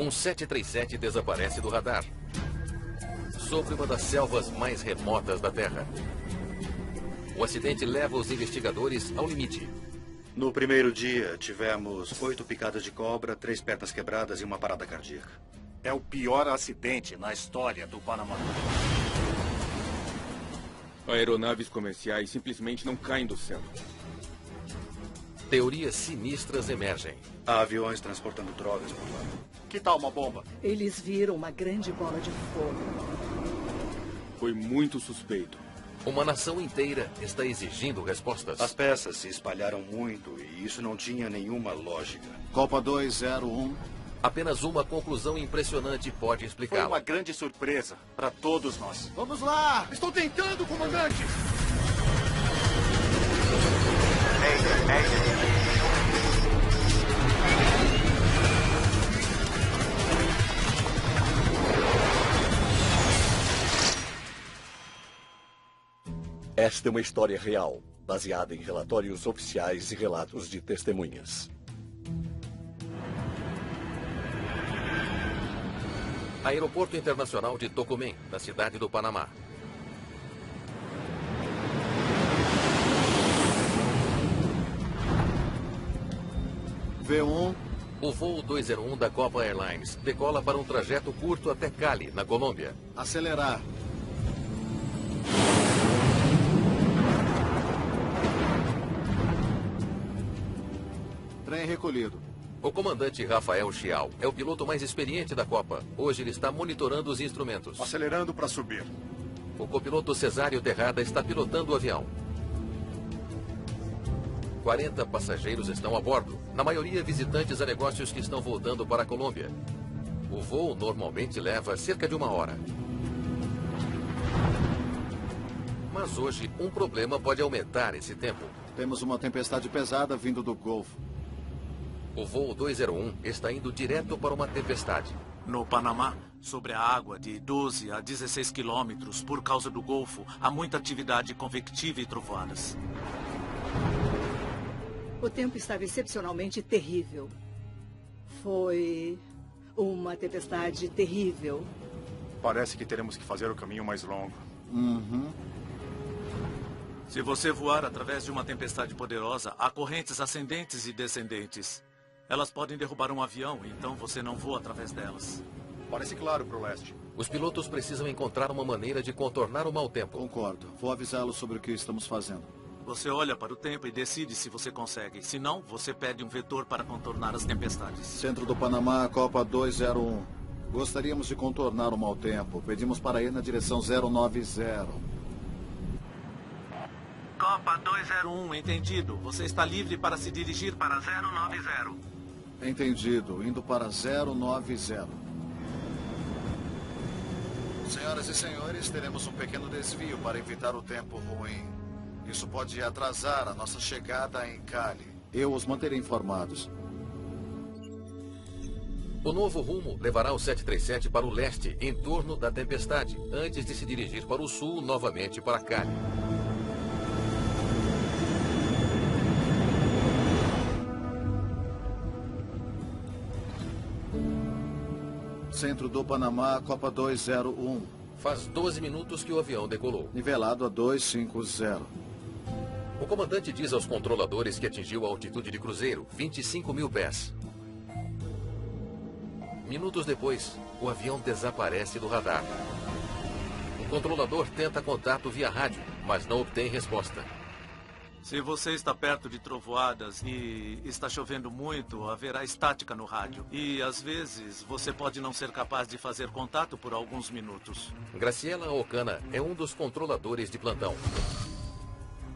Um 737 desaparece do radar, sobre uma das selvas mais remotas da Terra. O acidente leva os investigadores ao limite. No primeiro dia, tivemos 8 picadas de cobra, 3 pernas quebradas e uma parada cardíaca. É o pior acidente na história do Panamá. Aeronaves comerciais simplesmente não caem do céu. Teorias sinistras emergem. Há aviões transportando drogas por lá. Que tal uma bomba? Eles viram uma grande bola de fogo. Foi muito suspeito. Uma nação inteira está exigindo respostas. As peças se espalharam muito e isso não tinha nenhuma lógica. Copa 201. Apenas uma conclusão impressionante pode Foi explicá-la. uma grande surpresa para todos nós. Vamos lá! Estou tentando, comandante! Esta é uma história real, baseada em relatórios oficiais e relatos de testemunhas. Aeroporto Internacional de Tocumen, na cidade do Panamá. V1. O voo 201 da Copa Airlines decola para um trajeto curto até Cali, na Colômbia. Acelerar. Trem recolhido. O comandante Rafael Chial é o piloto mais experiente da Copa. Hoje ele está monitorando os instrumentos. Acelerando para subir. O copiloto Cesário Terrada está pilotando o avião. 40 passageiros estão a bordo, na maioria visitantes a negócios que estão voltando para a Colômbia. O voo normalmente leva cerca de 1 hora. Mas hoje, um problema pode aumentar esse tempo. Temos uma tempestade pesada vindo do Golfo. O voo 201 está indo direto para uma tempestade. No Panamá, sobre a água de 12 a 16 quilômetros, por causa do Golfo, há muita atividade convectiva e trovoadas. O tempo estava excepcionalmente terrível. Foi uma tempestade terrível. Parece que teremos que fazer o caminho mais longo. Se você voar através de uma tempestade poderosa, há correntes ascendentes e descendentes. Elas podem derrubar um avião, então você não voa através delas. Parece claro para o leste. Os pilotos precisam encontrar uma maneira de contornar o mau tempo. Concordo. Vou avisá-lo sobre o que estamos fazendo. Você olha para o tempo e decide se você consegue. Se não, você pede um vetor para contornar as tempestades. Centro do Panamá, Copa 201. Gostaríamos de contornar o mau tempo. Pedimos para ir na direção 090. Copa 201, entendido. Você está livre para se dirigir para 090. Entendido. Indo para 090. Senhoras e senhores, teremos um pequeno desvio para evitar o tempo ruim. Isso pode atrasar a nossa chegada em Cali. Eu os manterei informados. O novo rumo levará o 737 para o leste, em torno da tempestade, antes de se dirigir para o sul, novamente para Cali. Centro do Panamá, Copa 201. Faz 12 minutos que o avião decolou. Nivelado a 250. O comandante diz aos controladores que atingiu a altitude de cruzeiro, 25 mil pés. Minutos depois, o avião desaparece do radar. O controlador tenta contato via rádio, mas não obtém resposta. Se você está perto de trovoadas e está chovendo muito, haverá estática no rádio. E, às vezes, você pode não ser capaz de fazer contato por alguns minutos. Graciela Ocana é um dos controladores de plantão.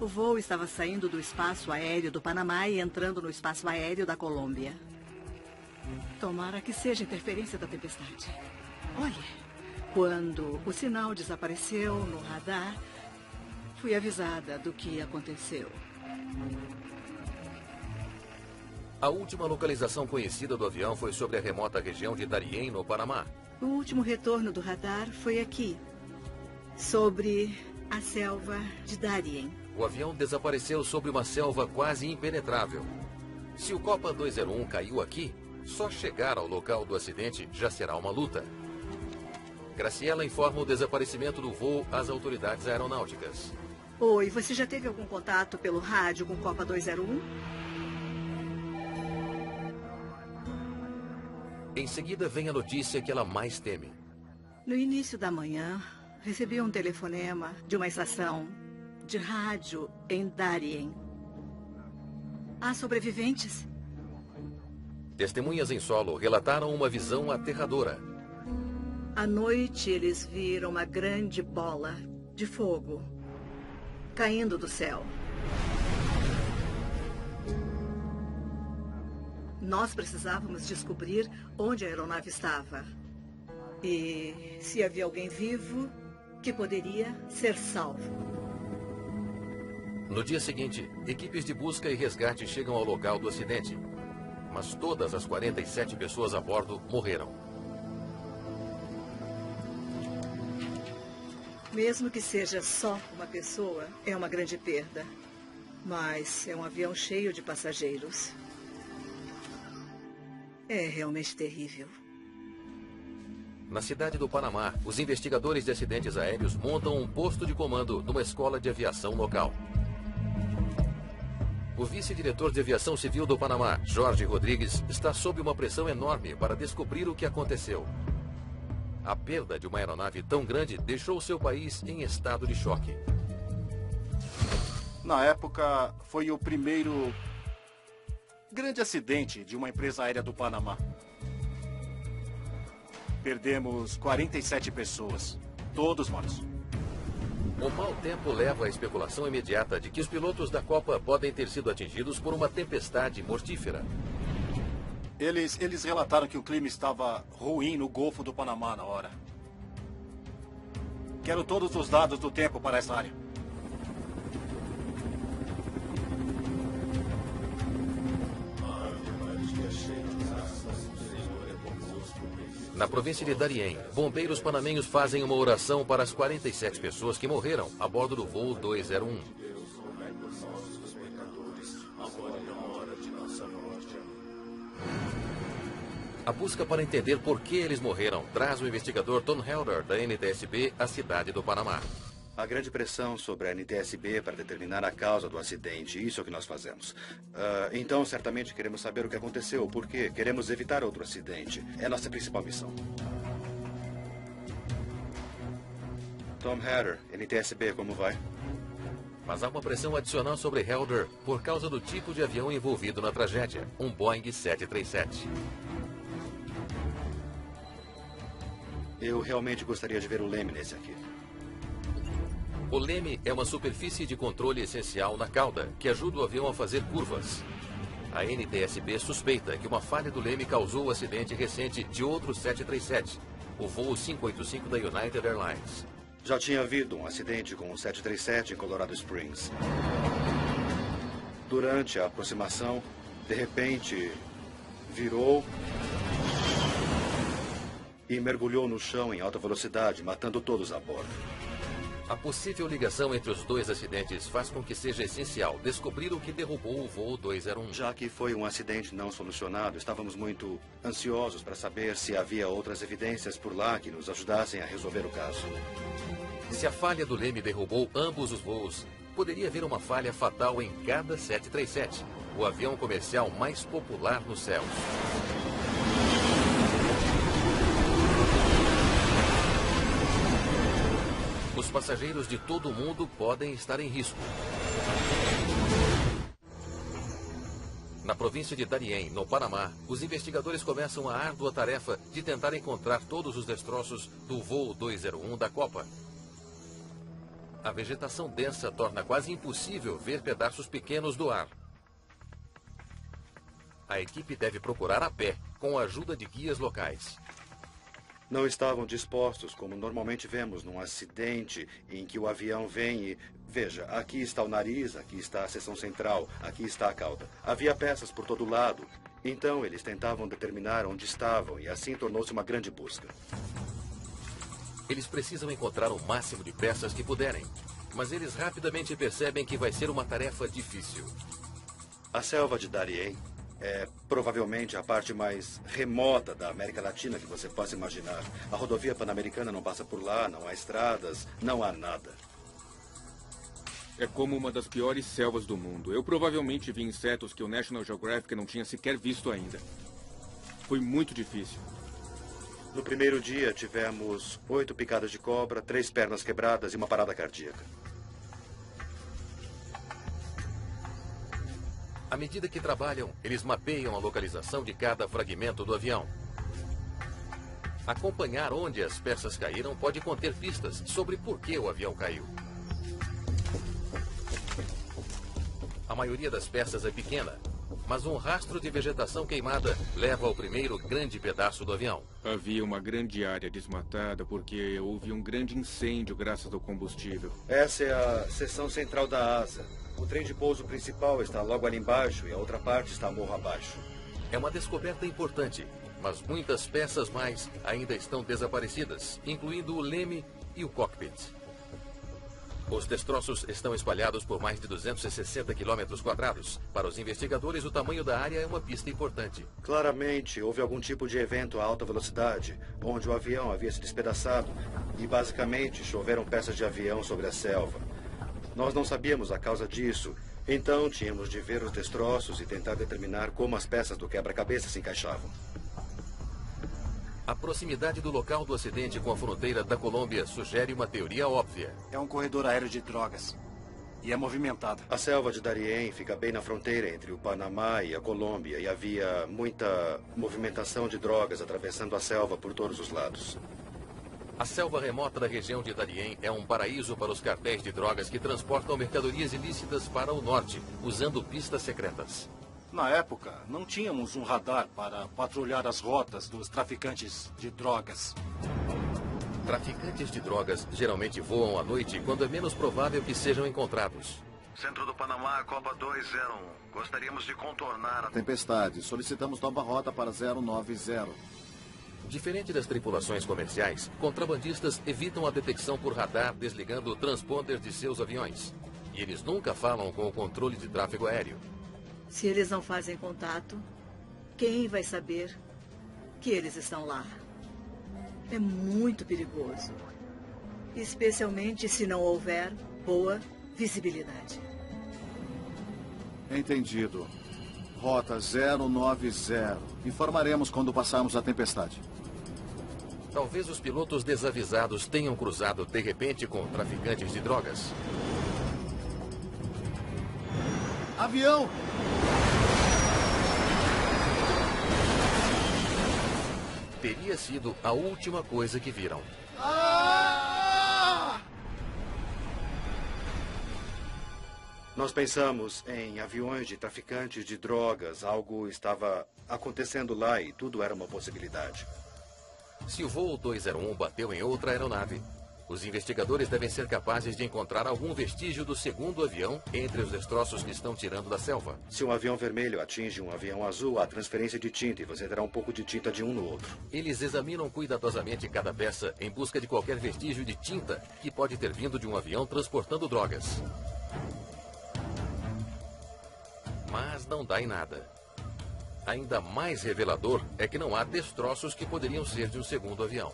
O voo estava saindo do espaço aéreo do Panamá e entrando no espaço aéreo da Colômbia. Tomara que seja interferência da tempestade. Olha, quando o sinal desapareceu no radar, fui avisada do que aconteceu. A última localização conhecida do avião foi sobre a remota região de Darién, no Panamá. O último retorno do radar foi aqui, sobre a selva de Darién. O avião desapareceu sobre uma selva quase impenetrável. Se o Copa 201 caiu aqui, Só chegar ao local do acidente já será uma luta. Graciela informa o desaparecimento do voo às autoridades aeronáuticas. Oi, você já teve algum contato pelo rádio com Copa 201? Em seguida vem a notícia que ela mais teme. No início da manhã, recebi um telefonema de uma estação de rádio em Darien. Há sobreviventes? Testemunhas em solo relataram uma visão aterradora. À noite, eles viram uma grande bola de fogo caindo do céu. Nós precisávamos descobrir onde a aeronave estava. E se havia alguém vivo que poderia ser salvo. No dia seguinte, equipes de busca e resgate chegam ao local do acidente. Mas todas as 47 pessoas a bordo morreram. Mesmo que seja só uma pessoa, é uma grande perda. Mas é um avião cheio de passageiros. É realmente terrível. Na cidade do Panamá, os investigadores de acidentes aéreos montam um posto de comando numa escola de aviação local. O vice-diretor de aviação civil do Panamá, Jorge Rodrigues, está sob uma pressão enorme para descobrir o que aconteceu. A perda de uma aeronave tão grande deixou seu país em estado de choque. Na época, foi o primeiro grande acidente de uma empresa aérea do Panamá. Perdemos 47 pessoas, todos mortos. O mau tempo leva à especulação imediata de que os pilotos da Copa podem ter sido atingidos por uma tempestade mortífera. Eles relataram que o clima estava ruim no Golfo do Panamá na hora. Quero todos os dados do tempo para essa área. Na província de Darien, bombeiros panamenhos fazem uma oração para as 47 pessoas que morreram a bordo do voo 201. A busca para entender por que eles morreram traz o investigador Tom Helder, da NTSB, à cidade do Panamá. Há grande pressão sobre a NTSB para determinar a causa do acidente. Isso é o que nós fazemos. Então, certamente queremos saber o que aconteceu, por quê. Queremos evitar outro acidente. É a nossa principal missão. Tom Hatter, NTSB, como vai? Mas há uma pressão adicional sobre Helder por causa do tipo de avião envolvido na tragédia, um Boeing 737. Eu realmente gostaria de ver o leme nesse aqui. O leme é uma superfície de controle essencial na cauda, que ajuda o avião a fazer curvas. A NTSB suspeita que uma falha do leme causou o acidente recente de outro 737, o voo 585 da United Airlines. Já tinha havido um acidente com um 737 em Colorado Springs. Durante a aproximação, de repente, virou e mergulhou no chão em alta velocidade, matando todos a bordo. A possível ligação entre os dois acidentes faz com que seja essencial descobrir o que derrubou o voo 201. Já que foi um acidente não solucionado, estávamos muito ansiosos para saber se havia outras evidências por lá que nos ajudassem a resolver o caso. Se a falha do leme derrubou ambos os voos, poderia haver uma falha fatal em cada 737, o avião comercial mais popular nos céus. Os passageiros de todo o mundo podem estar em risco. Na província de Darien, no Panamá, os investigadores começam a árdua tarefa de tentar encontrar todos os destroços do voo 201 da Copa. A vegetação densa torna quase impossível ver pedaços pequenos do ar. A equipe deve procurar a pé, com a ajuda de guias locais. Não estavam dispostos, como normalmente vemos num acidente em que o avião vem e... Veja, aqui está o nariz, aqui está a seção central, aqui está a cauda. Havia peças por todo lado. Então, eles tentavam determinar onde estavam e assim tornou-se uma grande busca. Eles precisam encontrar o máximo de peças que puderem, mas eles rapidamente percebem que vai ser uma tarefa difícil. A selva de Darien É provavelmente a parte mais remota da América Latina que você possa imaginar. A rodovia Pan-Americana não passa por lá, não há estradas, não há nada. É como uma das piores selvas do mundo. Eu provavelmente vi insetos que o National Geographic não tinha sequer visto ainda. Foi muito difícil. No primeiro dia, tivemos 8 picadas de cobra, 3 pernas quebradas e uma parada cardíaca. À medida que trabalham, eles mapeiam a localização de cada fragmento do avião. Acompanhar onde as peças caíram pode conter pistas sobre por que o avião caiu. A maioria das peças é pequena, mas um rastro de vegetação queimada leva ao primeiro grande pedaço do avião. Havia uma grande área desmatada porque houve um grande incêndio graças ao combustível. Essa é a seção central da asa. O trem de pouso principal está logo ali embaixo e a outra parte está morro abaixo. É uma descoberta importante, mas muitas peças mais ainda estão desaparecidas, incluindo o leme e o cockpit. Os destroços estão espalhados por mais de 260 quilômetros quadrados. Para os investigadores, o tamanho da área é uma pista importante. Claramente, houve algum tipo de evento a alta velocidade, onde o avião havia se despedaçado e, basicamente, choveram peças de avião sobre a selva. Nós não sabíamos a causa disso, então tínhamos de ver os destroços e tentar determinar como as peças do quebra-cabeça se encaixavam. A proximidade do local do acidente com a fronteira da Colômbia sugere uma teoria óbvia. É um corredor aéreo de drogas. E é movimentado. A selva de Darién fica bem na fronteira entre o Panamá e a Colômbia e havia muita movimentação de drogas atravessando a selva por todos os lados. A selva remota da região de Darién é um paraíso para os cartéis de drogas que transportam mercadorias ilícitas para o norte, usando pistas secretas. Na época, não tínhamos um radar para patrulhar as rotas dos traficantes de drogas. Traficantes de drogas geralmente voam à noite quando é menos provável que sejam encontrados. Centro do Panamá, Copa 201. Gostaríamos de contornar a tempestade. Solicitamos nova rota para 090. Diferente das tripulações comerciais, contrabandistas evitam a detecção por radar desligando transponders de seus aviões. E eles nunca falam com o controle de tráfego aéreo. Se eles não fazem contato, quem vai saber que eles estão lá? É muito perigoso. Especialmente se não houver boa visibilidade. Entendido. Rota 090. Informaremos quando passarmos a tempestade. Talvez os pilotos desavisados tenham cruzado de repente com traficantes de drogas. Avião! Teria sido a última coisa que viram. Nós pensamos em aviões de traficantes de drogas. Algo estava acontecendo lá e tudo era uma possibilidade. Se o voo 201 bateu em outra aeronave, os investigadores devem ser capazes de encontrar algum vestígio do segundo avião entre os destroços que estão tirando da selva. Se um avião vermelho atinge um avião azul, há transferência de tinta e você terá um pouco de tinta de um no outro. Eles examinam cuidadosamente cada peça em busca de qualquer vestígio de tinta que pode ter vindo de um avião transportando drogas. Mas não dá em nada. Ainda mais revelador é que não há destroços que poderiam ser de um segundo avião.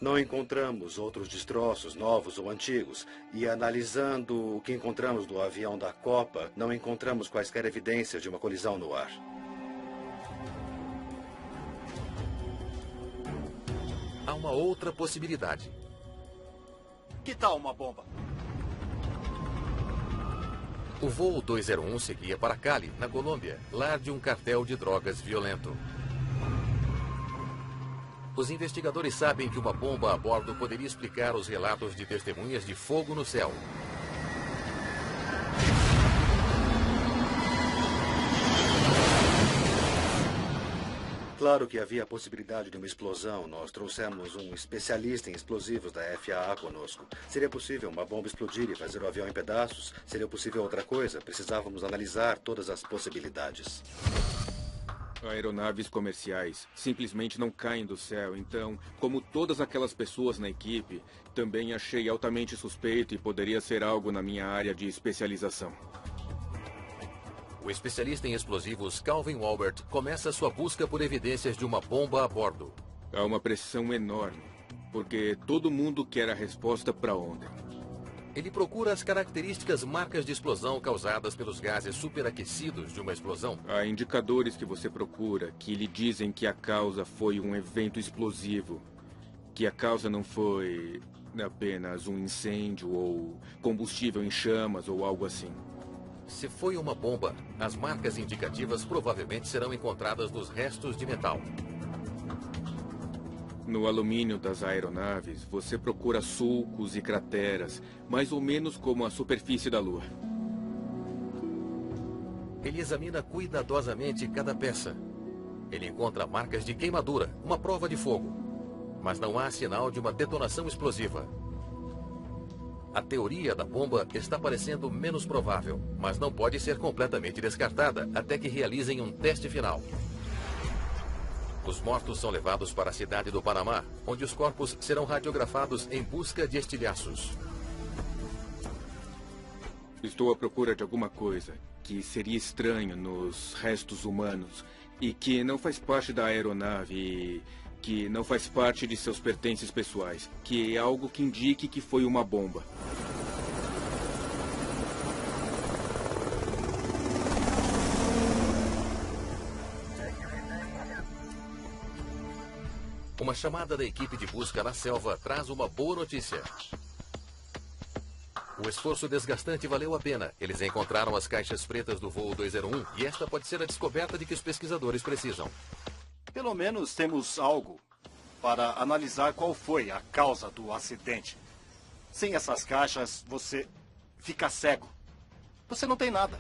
Não encontramos outros destroços, novos ou antigos. E analisando o que encontramos do avião da Copa, não encontramos quaisquer evidências de uma colisão no ar. Há uma outra possibilidade. Que tal uma bomba? O voo 201 seguia para Cali, na Colômbia, lar de um cartel de drogas violento. Os investigadores sabem que uma bomba a bordo poderia explicar os relatos de testemunhas de fogo no céu. Claro que havia a possibilidade de uma explosão. Nós trouxemos um especialista em explosivos da FAA conosco. Seria possível uma bomba explodir e fazer o avião em pedaços? Seria possível outra coisa? Precisávamos analisar todas as possibilidades. Aeronaves comerciais simplesmente não caem do céu, então, como todas aquelas pessoas na equipe, também achei altamente suspeito e poderia ser algo na minha área de especialização. O especialista em explosivos Calvin Walbert começa sua busca por evidências de uma bomba a bordo. Há uma pressão enorme, porque todo mundo quer a resposta para ontem. Ele procura as características marcas de explosão causadas pelos gases superaquecidos de uma explosão. Há indicadores que você procura que lhe dizem que a causa foi um evento explosivo. Que a causa não foi apenas um incêndio ou combustível em chamas ou algo assim. Se foi uma bomba, as marcas indicativas provavelmente serão encontradas nos restos de metal. No alumínio das aeronaves, você procura sulcos e crateras, mais ou menos como a superfície da Lua. Ele examina cuidadosamente cada peça. Ele encontra marcas de queimadura, uma prova de fogo. Mas não há sinal de uma detonação explosiva. A teoria da bomba está parecendo menos provável, mas não pode ser completamente descartada até que realizem um teste final. Os mortos são levados para a cidade do Panamá, onde os corpos serão radiografados em busca de estilhaços. Estou à procura de alguma coisa que seria estranho nos restos humanos e que não faz parte da aeronave e que não faz parte de seus pertences pessoais, que é algo que indique que foi uma bomba. Uma chamada da equipe de busca na selva traz uma boa notícia. O esforço desgastante valeu a pena. Eles encontraram as caixas pretas do voo 201 e esta pode ser a descoberta de que os pesquisadores precisam. Pelo menos temos algo para analisar qual foi a causa do acidente. Sem essas caixas, você fica cego. Você não tem nada.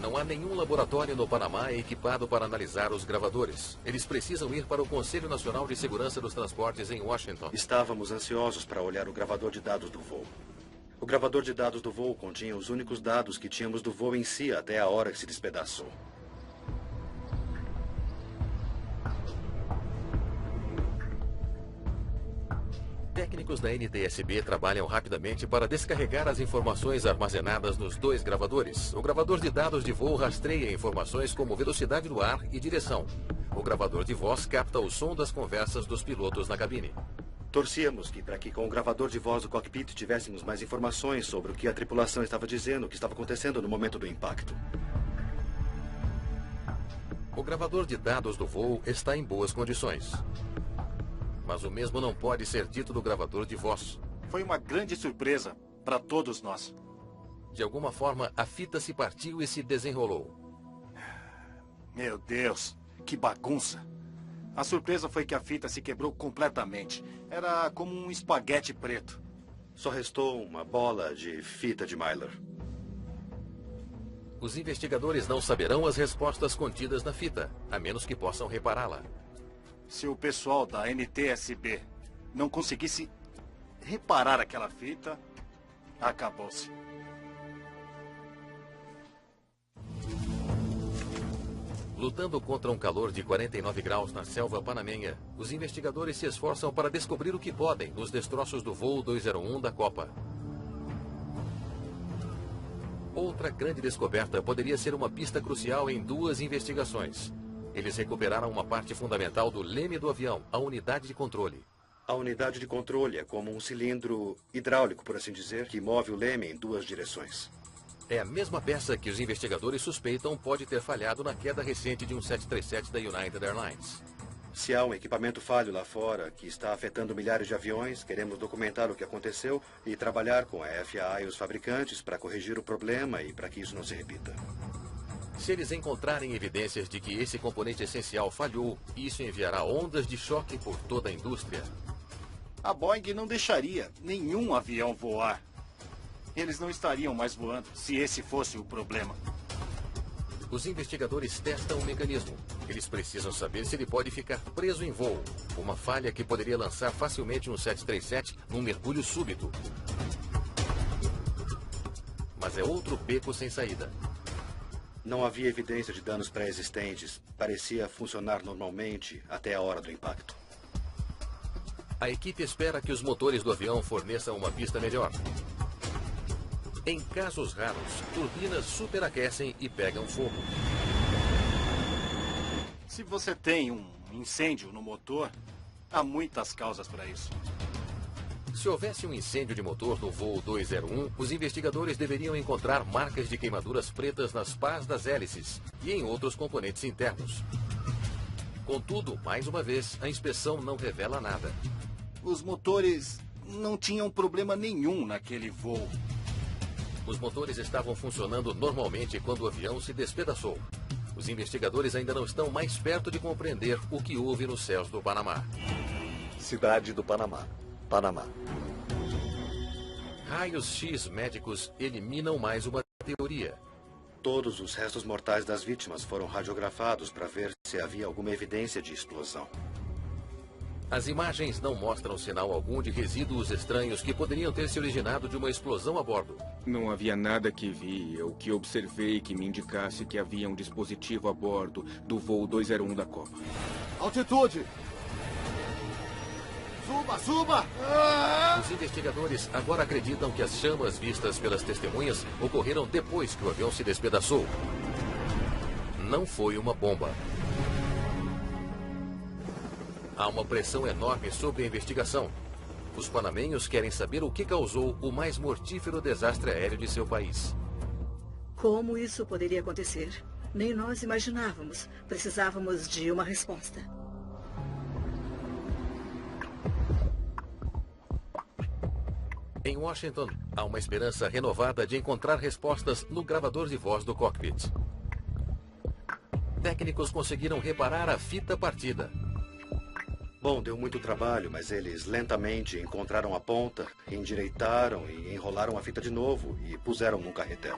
Não há nenhum laboratório no Panamá equipado para analisar os gravadores. Eles precisam ir para o Conselho Nacional de Segurança dos Transportes em Washington. Estávamos ansiosos para olhar o gravador de dados do voo. O gravador de dados do voo continha os únicos dados que tínhamos do voo em si até a hora que se despedaçou. Técnicos da NTSB trabalham rapidamente para descarregar as informações armazenadas nos dois gravadores. O gravador de dados de voo rastreia informações como velocidade do ar e direção. O gravador de voz capta o som das conversas dos pilotos na cabine. Torcíamos para que com o gravador de voz do cockpit tivéssemos mais informações sobre o que a tripulação estava dizendo, o que estava acontecendo no momento do impacto. O gravador de dados do voo está em boas condições. Mas o mesmo não pode ser dito do gravador de voz. Foi uma grande surpresa para todos nós. De alguma forma, a fita se partiu e se desenrolou. Meu Deus, que bagunça. A surpresa foi que a fita se quebrou completamente. Era como um espaguete preto. Só restou uma bola de fita de Mylar. Os investigadores não saberão as respostas contidas na fita, a menos que possam repará-la. Se o pessoal da NTSB não conseguisse reparar aquela fita, acabou-se. Lutando contra um calor de 49 graus na selva panamenha, os investigadores se esforçam para descobrir o que podem nos destroços do voo 201 da Copa. Outra grande descoberta poderia ser uma pista crucial em duas investigações. Eles recuperaram uma parte fundamental do leme do avião, a unidade de controle. A unidade de controle é como um cilindro hidráulico, por assim dizer, que move o leme em duas direções. É a mesma peça que os investigadores suspeitam pode ter falhado na queda recente de um 737 da United Airlines. Se há um equipamento falho lá fora que está afetando milhares de aviões, queremos documentar o que aconteceu e trabalhar com a FAA e os fabricantes para corrigir o problema e para que isso não se repita. Se eles encontrarem evidências de que esse componente essencial falhou, isso enviará ondas de choque por toda a indústria. A Boeing não deixaria nenhum avião voar. Eles não estariam mais voando se esse fosse o problema. Os investigadores testam o mecanismo. Eles precisam saber se ele pode ficar preso em voo. Uma falha que poderia lançar facilmente um 737 num mergulho súbito. Mas é outro beco sem saída. Não havia evidência de danos pré-existentes. Parecia funcionar normalmente até a hora do impacto. A equipe espera que os motores do avião forneçam uma pista melhor. Em casos raros, turbinas superaquecem e pegam fogo. Se você tem um incêndio no motor, há muitas causas para isso. Se houvesse um incêndio de motor no voo 201, os investigadores deveriam encontrar marcas de queimaduras pretas nas pás das hélices e em outros componentes internos. Contudo, mais uma vez, a inspeção não revela nada. Os motores não tinham problema nenhum naquele voo. Os motores estavam funcionando normalmente quando o avião se despedaçou. Os investigadores ainda não estão mais perto de compreender o que houve nos céus do Panamá. Cidade do Panamá. Panamá. Raios-X médicos eliminam mais uma teoria. Todos os restos mortais das vítimas foram radiografados para ver se havia alguma evidência de explosão. As imagens não mostram sinal algum de resíduos estranhos que poderiam ter se originado de uma explosão a bordo. Não havia nada que vi ou que observei que me indicasse que havia um dispositivo a bordo do voo 201 da Copa. Altitude! Suba, suba! Os investigadores agora acreditam que as chamas vistas pelas testemunhas ocorreram depois que o avião se despedaçou. Não foi uma bomba. Há uma pressão enorme sobre a investigação. Os panamenhos querem saber o que causou o mais mortífero desastre aéreo de seu país. Como isso poderia acontecer? Nem nós imaginávamos. Precisávamos de uma resposta. Em Washington, há uma esperança renovada de encontrar respostas no gravador de voz do cockpit. Técnicos conseguiram reparar a fita partida. Bom, deu muito trabalho, mas eles lentamente encontraram a ponta, endireitaram e enrolaram a fita de novo e puseram num carretel.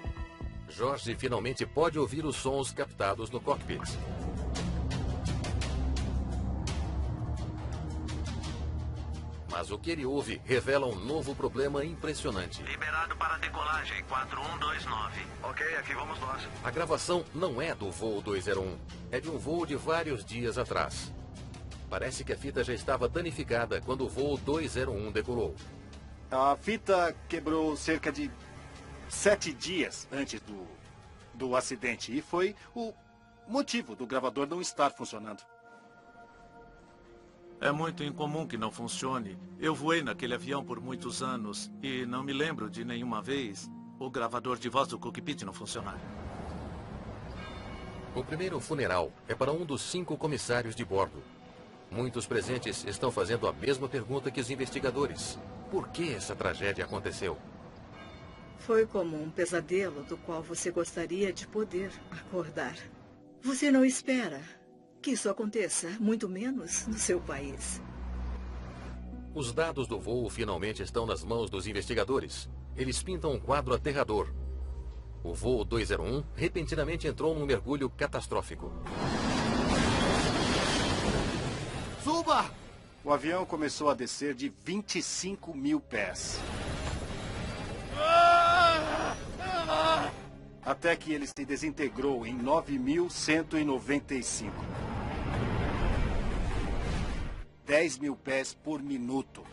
Jorge finalmente pode ouvir os sons captados no cockpit. Mas o que ele ouve revela um novo problema impressionante. Liberado para decolagem, 4129. Ok, aqui vamos nós. A gravação não é do voo 201. É de um voo de vários dias atrás. Parece que a fita já estava danificada quando o voo 201 decolou. A fita quebrou cerca de 7 dias antes do acidente. E foi o motivo do gravador não estar funcionando. É muito incomum que não funcione. Eu voei naquele avião por muitos anos e não me lembro de nenhuma vez o gravador de voz do cockpit não funcionar. O primeiro funeral é para um dos 5 comissários de bordo. Muitos presentes estão fazendo a mesma pergunta que os investigadores. Por que essa tragédia aconteceu? Foi como um pesadelo do qual você gostaria de poder acordar. Você não espera que isso aconteça, muito menos no seu país. Os dados do voo finalmente estão nas mãos dos investigadores. Eles pintam um quadro aterrador. O voo 201 repentinamente entrou num mergulho catastrófico. Suba! O avião começou a descer de 25 mil pés. Até que ele se desintegrou em 9.195. 10 mil pés por minuto.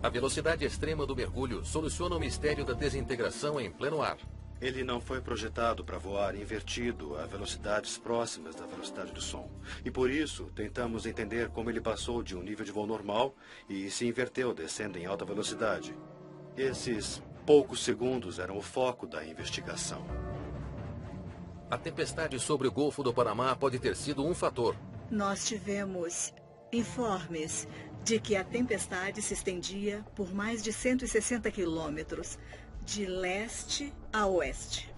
A velocidade extrema do mergulho soluciona o mistério da desintegração em pleno ar. Ele não foi projetado para voar invertido a velocidades próximas da velocidade do som. E por isso, tentamos entender como ele passou de um nível de voo normal e se inverteu descendo em alta velocidade. Esses poucos segundos eram o foco da investigação. A tempestade sobre o Golfo do Panamá pode ter sido um fator. Nós tivemos informes de que a tempestade se estendia por mais de 160 quilômetros, de leste a oeste.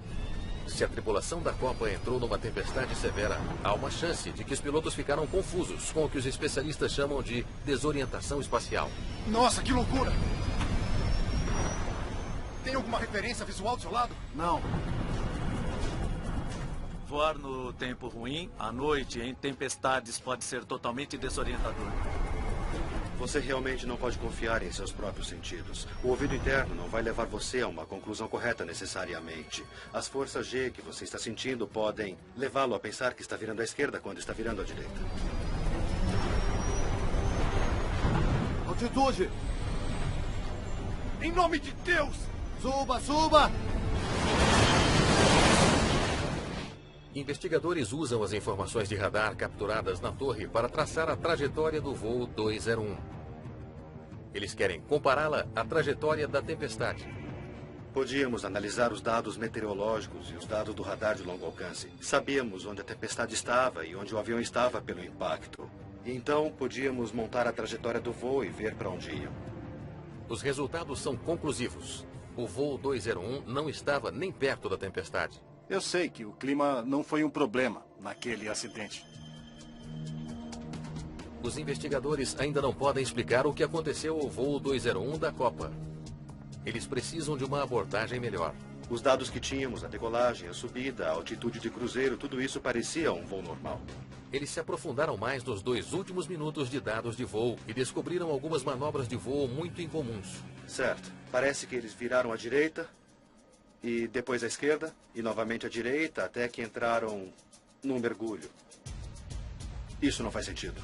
Se a tripulação da Copa entrou numa tempestade severa, há uma chance de que os pilotos ficaram confusos com o que os especialistas chamam de desorientação espacial. Nossa, que loucura! Tem alguma referência visual do seu lado? Não. Voar no tempo ruim, à noite, em tempestades, pode ser totalmente desorientador. Você realmente não pode confiar em seus próprios sentidos. O ouvido interno não vai levar você a uma conclusão correta necessariamente. As forças G que você está sentindo podem levá-lo a pensar que está virando à esquerda quando está virando à direita. Altitude! Em nome de Deus! Suba, suba! Investigadores usam as informações de radar capturadas na torre para traçar a trajetória do voo 201. Eles querem compará-la à trajetória da tempestade. Podíamos analisar os dados meteorológicos e os dados do radar de longo alcance. Sabíamos onde a tempestade estava e onde o avião estava pelo impacto. Então, podíamos montar a trajetória do voo e ver para onde iam. Os resultados são conclusivos. O voo 201 não estava nem perto da tempestade. Eu sei que o clima não foi um problema naquele acidente. Os investigadores ainda não podem explicar o que aconteceu ao voo 201 da Copa. Eles precisam de uma abordagem melhor. Os dados que tínhamos, a decolagem, a subida, a altitude de cruzeiro, tudo isso parecia um voo normal. Eles se aprofundaram mais nos 2 últimos minutos de dados de voo e descobriram algumas manobras de voo muito incomuns. Certo. Parece que eles viraram à direita e depois à esquerda e novamente à direita até que entraram num mergulho. Isso não faz sentido.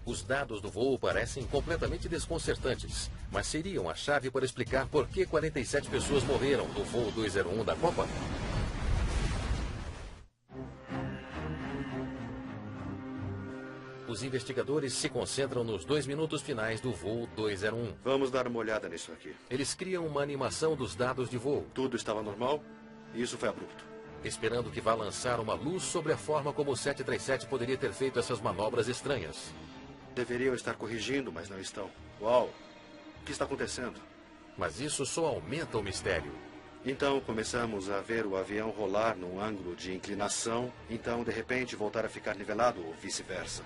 Os dados do voo parecem completamente desconcertantes, mas seriam a chave para explicar por que 47 pessoas morreram no voo 201 da Copa? Os investigadores se concentram nos 2 minutos finais do voo 201. Vamos dar uma olhada nisso aqui. Eles criam uma animação dos dados de voo. Tudo estava normal e isso foi abrupto. Esperando que vá lançar uma luz sobre a forma como o 737 poderia ter feito essas manobras estranhas. Deveriam estar corrigindo, mas não estão. Uau! O que está acontecendo? Mas isso só aumenta o mistério. Então começamos a ver o avião rolar num ângulo de inclinação, então de repente voltar a ficar nivelado ou vice-versa.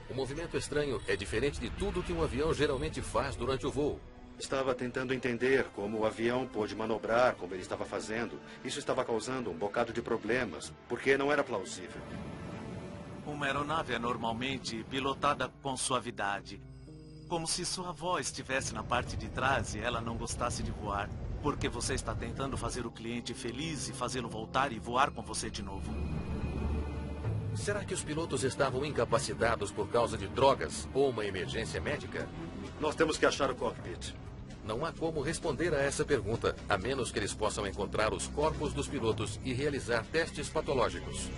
O movimento estranho é diferente de tudo que um avião geralmente faz durante o voo. Estava tentando entender como o avião pôde manobrar como ele estava fazendo. Isso estava causando um bocado de problemas, porque não era plausível. Uma aeronave é normalmente pilotada com suavidade. Como se sua avó estivesse na parte de trás e ela não gostasse de voar. Porque você está tentando fazer o cliente feliz e fazê-lo voltar e voar com você de novo. Será que os pilotos estavam incapacitados por causa de drogas ou uma emergência médica? Nós temos que achar o cockpit. Não há como responder a essa pergunta, a menos que eles possam encontrar os corpos dos pilotos e realizar testes patológicos.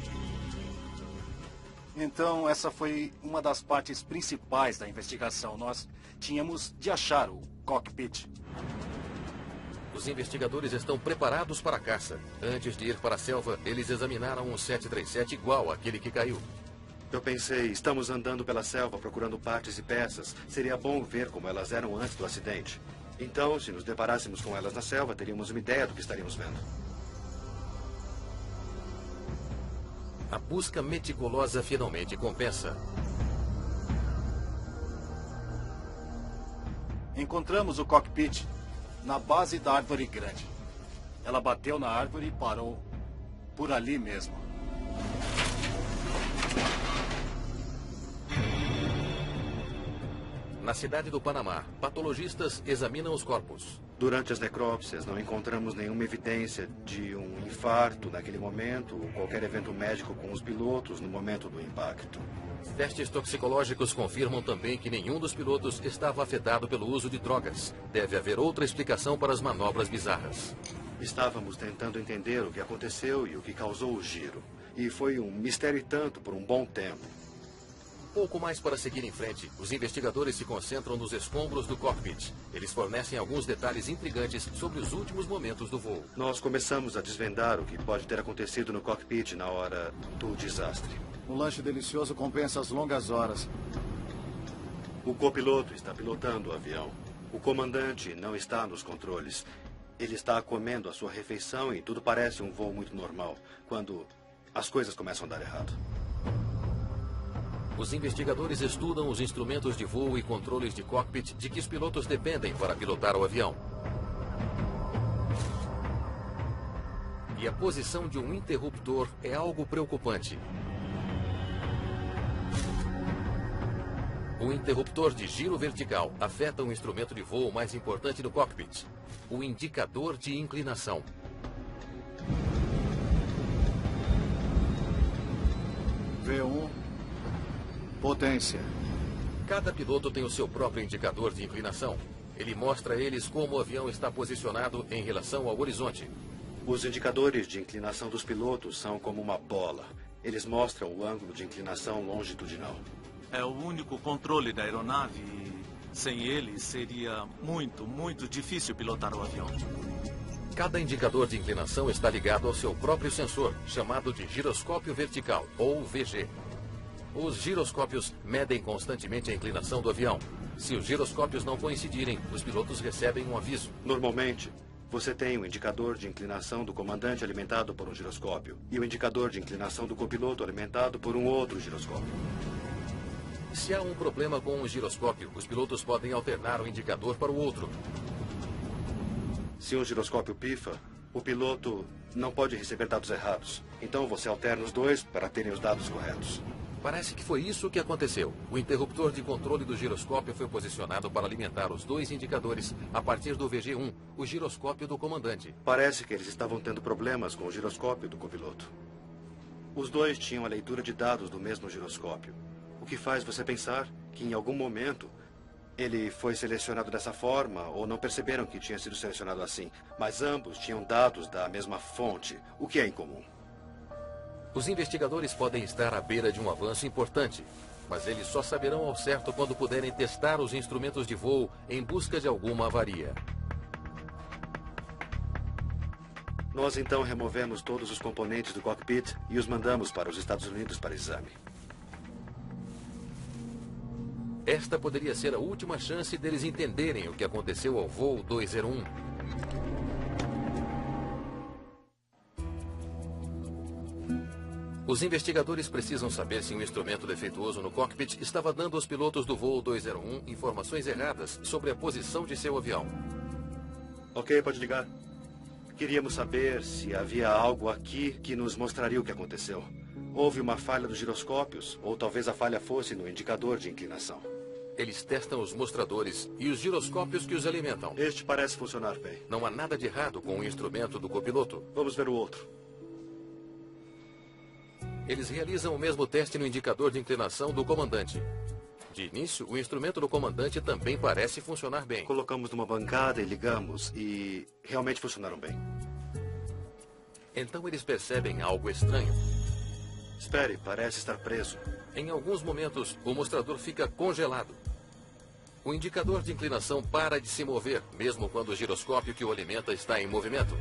Então, essa foi uma das partes principais da investigação. Nós tínhamos de achar o cockpit. Os investigadores estão preparados para a caça. Antes de ir para a selva, eles examinaram um 737 igual àquele que caiu. Eu pensei, estamos andando pela selva procurando partes e peças. Seria bom ver como elas eram antes do acidente. Então, se nos deparássemos com elas na selva, teríamos uma ideia do que estaríamos vendo. A busca meticulosa finalmente compensa. Encontramos o cockpit na base da árvore grande. Ela bateu na árvore e parou por ali mesmo. Na cidade do Panamá, patologistas examinam os corpos. Durante as necrópsias, não encontramos nenhuma evidência de um infarto naquele momento ou qualquer evento médico com os pilotos no momento do impacto. Testes toxicológicos confirmam também que nenhum dos pilotos estava afetado pelo uso de drogas. Deve haver outra explicação para as manobras bizarras. Estávamos tentando entender o que aconteceu e o que causou o giro. E foi um mistério e tanto por um bom tempo. Pouco mais para seguir em frente, os investigadores se concentram nos escombros do cockpit. Eles fornecem alguns detalhes intrigantes sobre os últimos momentos do voo. Nós começamos a desvendar o que pode ter acontecido no cockpit na hora do desastre. Um lanche delicioso compensa as longas horas. O copiloto está pilotando o avião. O comandante não está nos controles. Ele está comendo a sua refeição e tudo parece um voo muito normal, quando as coisas começam a dar errado. Os investigadores estudam os instrumentos de voo e controles de cockpit de que os pilotos dependem para pilotar o avião. E a posição de um interruptor é algo preocupante. O interruptor de giro vertical afeta o instrumento de voo mais importante do cockpit, o indicador de inclinação. V1. Potência. Cada piloto tem o seu próprio indicador de inclinação. Ele mostra a eles como o avião está posicionado em relação ao horizonte. Os indicadores de inclinação dos pilotos são como uma bola. Eles mostram o ângulo de inclinação longitudinal. É o único controle da aeronave e sem ele seria muito difícil pilotar o avião. Cada indicador de inclinação está ligado ao seu próprio sensor, chamado de giroscópio vertical, ou VG. Os giroscópios medem constantemente a inclinação do avião. Se os giroscópios não coincidirem, os pilotos recebem um aviso. Normalmente, você tem o indicador de inclinação do comandante alimentado por um giroscópio e o indicador de inclinação do copiloto alimentado por um outro giroscópio. Se há um problema com um giroscópio, os pilotos podem alternar o indicador para o outro. Se um giroscópio pifa, o piloto não pode receber dados errados. Então você alterna os dois para terem os dados corretos. Parece que foi isso que aconteceu. O interruptor de controle do giroscópio foi posicionado para alimentar os dois indicadores a partir do VG1, o giroscópio do comandante. Parece que eles estavam tendo problemas com o giroscópio do copiloto. Os dois tinham a leitura de dados do mesmo giroscópio, o que faz você pensar que em algum momento ele foi selecionado dessa forma ou não perceberam que tinha sido selecionado assim, mas ambos tinham dados da mesma fonte, o que é incomum. Os investigadores podem estar à beira de um avanço importante, mas eles só saberão ao certo quando puderem testar os instrumentos de voo em busca de alguma avaria. Nós então removemos todos os componentes do cockpit e os mandamos para os Estados Unidos para exame. Esta poderia ser a última chance deles entenderem o que aconteceu ao voo 201. Os investigadores precisam saber se um instrumento defeituoso no cockpit estava dando aos pilotos do voo 201 informações erradas sobre a posição de seu avião. Ok, pode ligar. Queríamos saber se havia algo aqui que nos mostraria o que aconteceu. Houve uma falha dos giroscópios, ou talvez a falha fosse no indicador de inclinação. Eles testam os mostradores e os giroscópios que os alimentam. Este parece funcionar bem. Não há nada de errado com o instrumento do copiloto. Vamos ver o outro. Eles realizam o mesmo teste no indicador de inclinação do comandante. De início, o instrumento do comandante também parece funcionar bem. Colocamos numa bancada e ligamos, e realmente funcionaram bem. Então eles percebem algo estranho. Espere, parece estar preso. Em alguns momentos, o mostrador fica congelado. O indicador de inclinação para de se mover, mesmo quando o giroscópio que o alimenta está em movimento.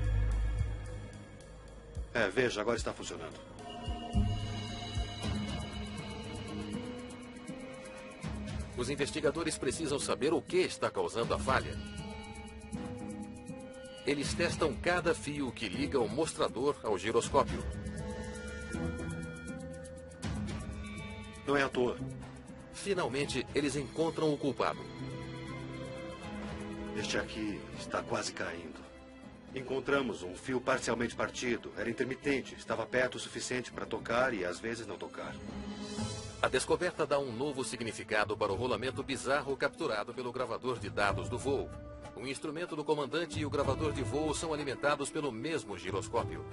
Veja, agora está funcionando. Os investigadores precisam saber o que está causando a falha. Eles testam cada fio que liga o mostrador ao giroscópio. Não é à toa. Finalmente, eles encontram o culpado. Este aqui está quase caindo. Encontramos um fio parcialmente partido. Era intermitente, estava perto o suficiente para tocar e às vezes não tocar. A descoberta dá um novo significado para o rolamento bizarro capturado pelo gravador de dados do voo. O instrumento do comandante e o gravador de voo são alimentados pelo mesmo giroscópio.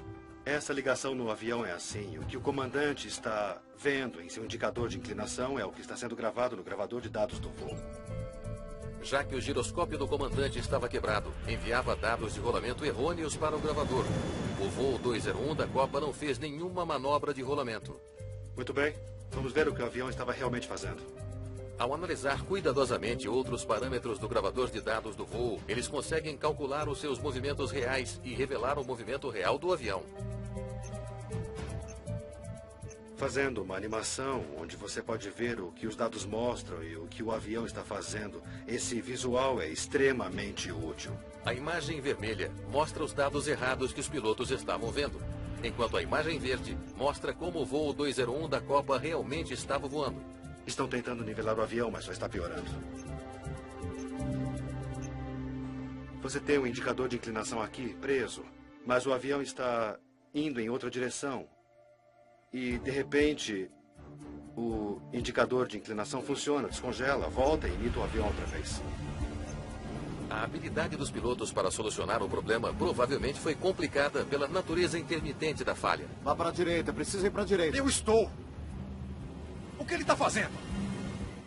Essa ligação no avião é assim. O que o comandante está vendo em seu indicador de inclinação é o que está sendo gravado no gravador de dados do voo. Já que o giroscópio do comandante estava quebrado, enviava dados de rolamento errôneos para o gravador. O voo 201 da Copa não fez nenhuma manobra de rolamento. Muito bem. Vamos ver o que o avião estava realmente fazendo. Ao analisar cuidadosamente outros parâmetros do gravador de dados do voo, eles conseguem calcular os seus movimentos reais e revelar o movimento real do avião. Fazendo uma animação onde você pode ver o que os dados mostram e o que o avião está fazendo, esse visual é extremamente útil. A imagem vermelha mostra os dados errados que os pilotos estavam vendo, enquanto a imagem verde mostra como o voo 201 da Copa realmente estava voando. Estão tentando nivelar o avião, mas só está piorando. Você tem um indicador de inclinação aqui, preso, mas o avião está indo em outra direção. E, de repente, o indicador de inclinação funciona, descongela, volta e imita o avião outra vez. A habilidade dos pilotos para solucionar o problema provavelmente foi complicada pela natureza intermitente da falha. Vá para a direita, precisa ir para a direita. Eu estou. O que ele está fazendo?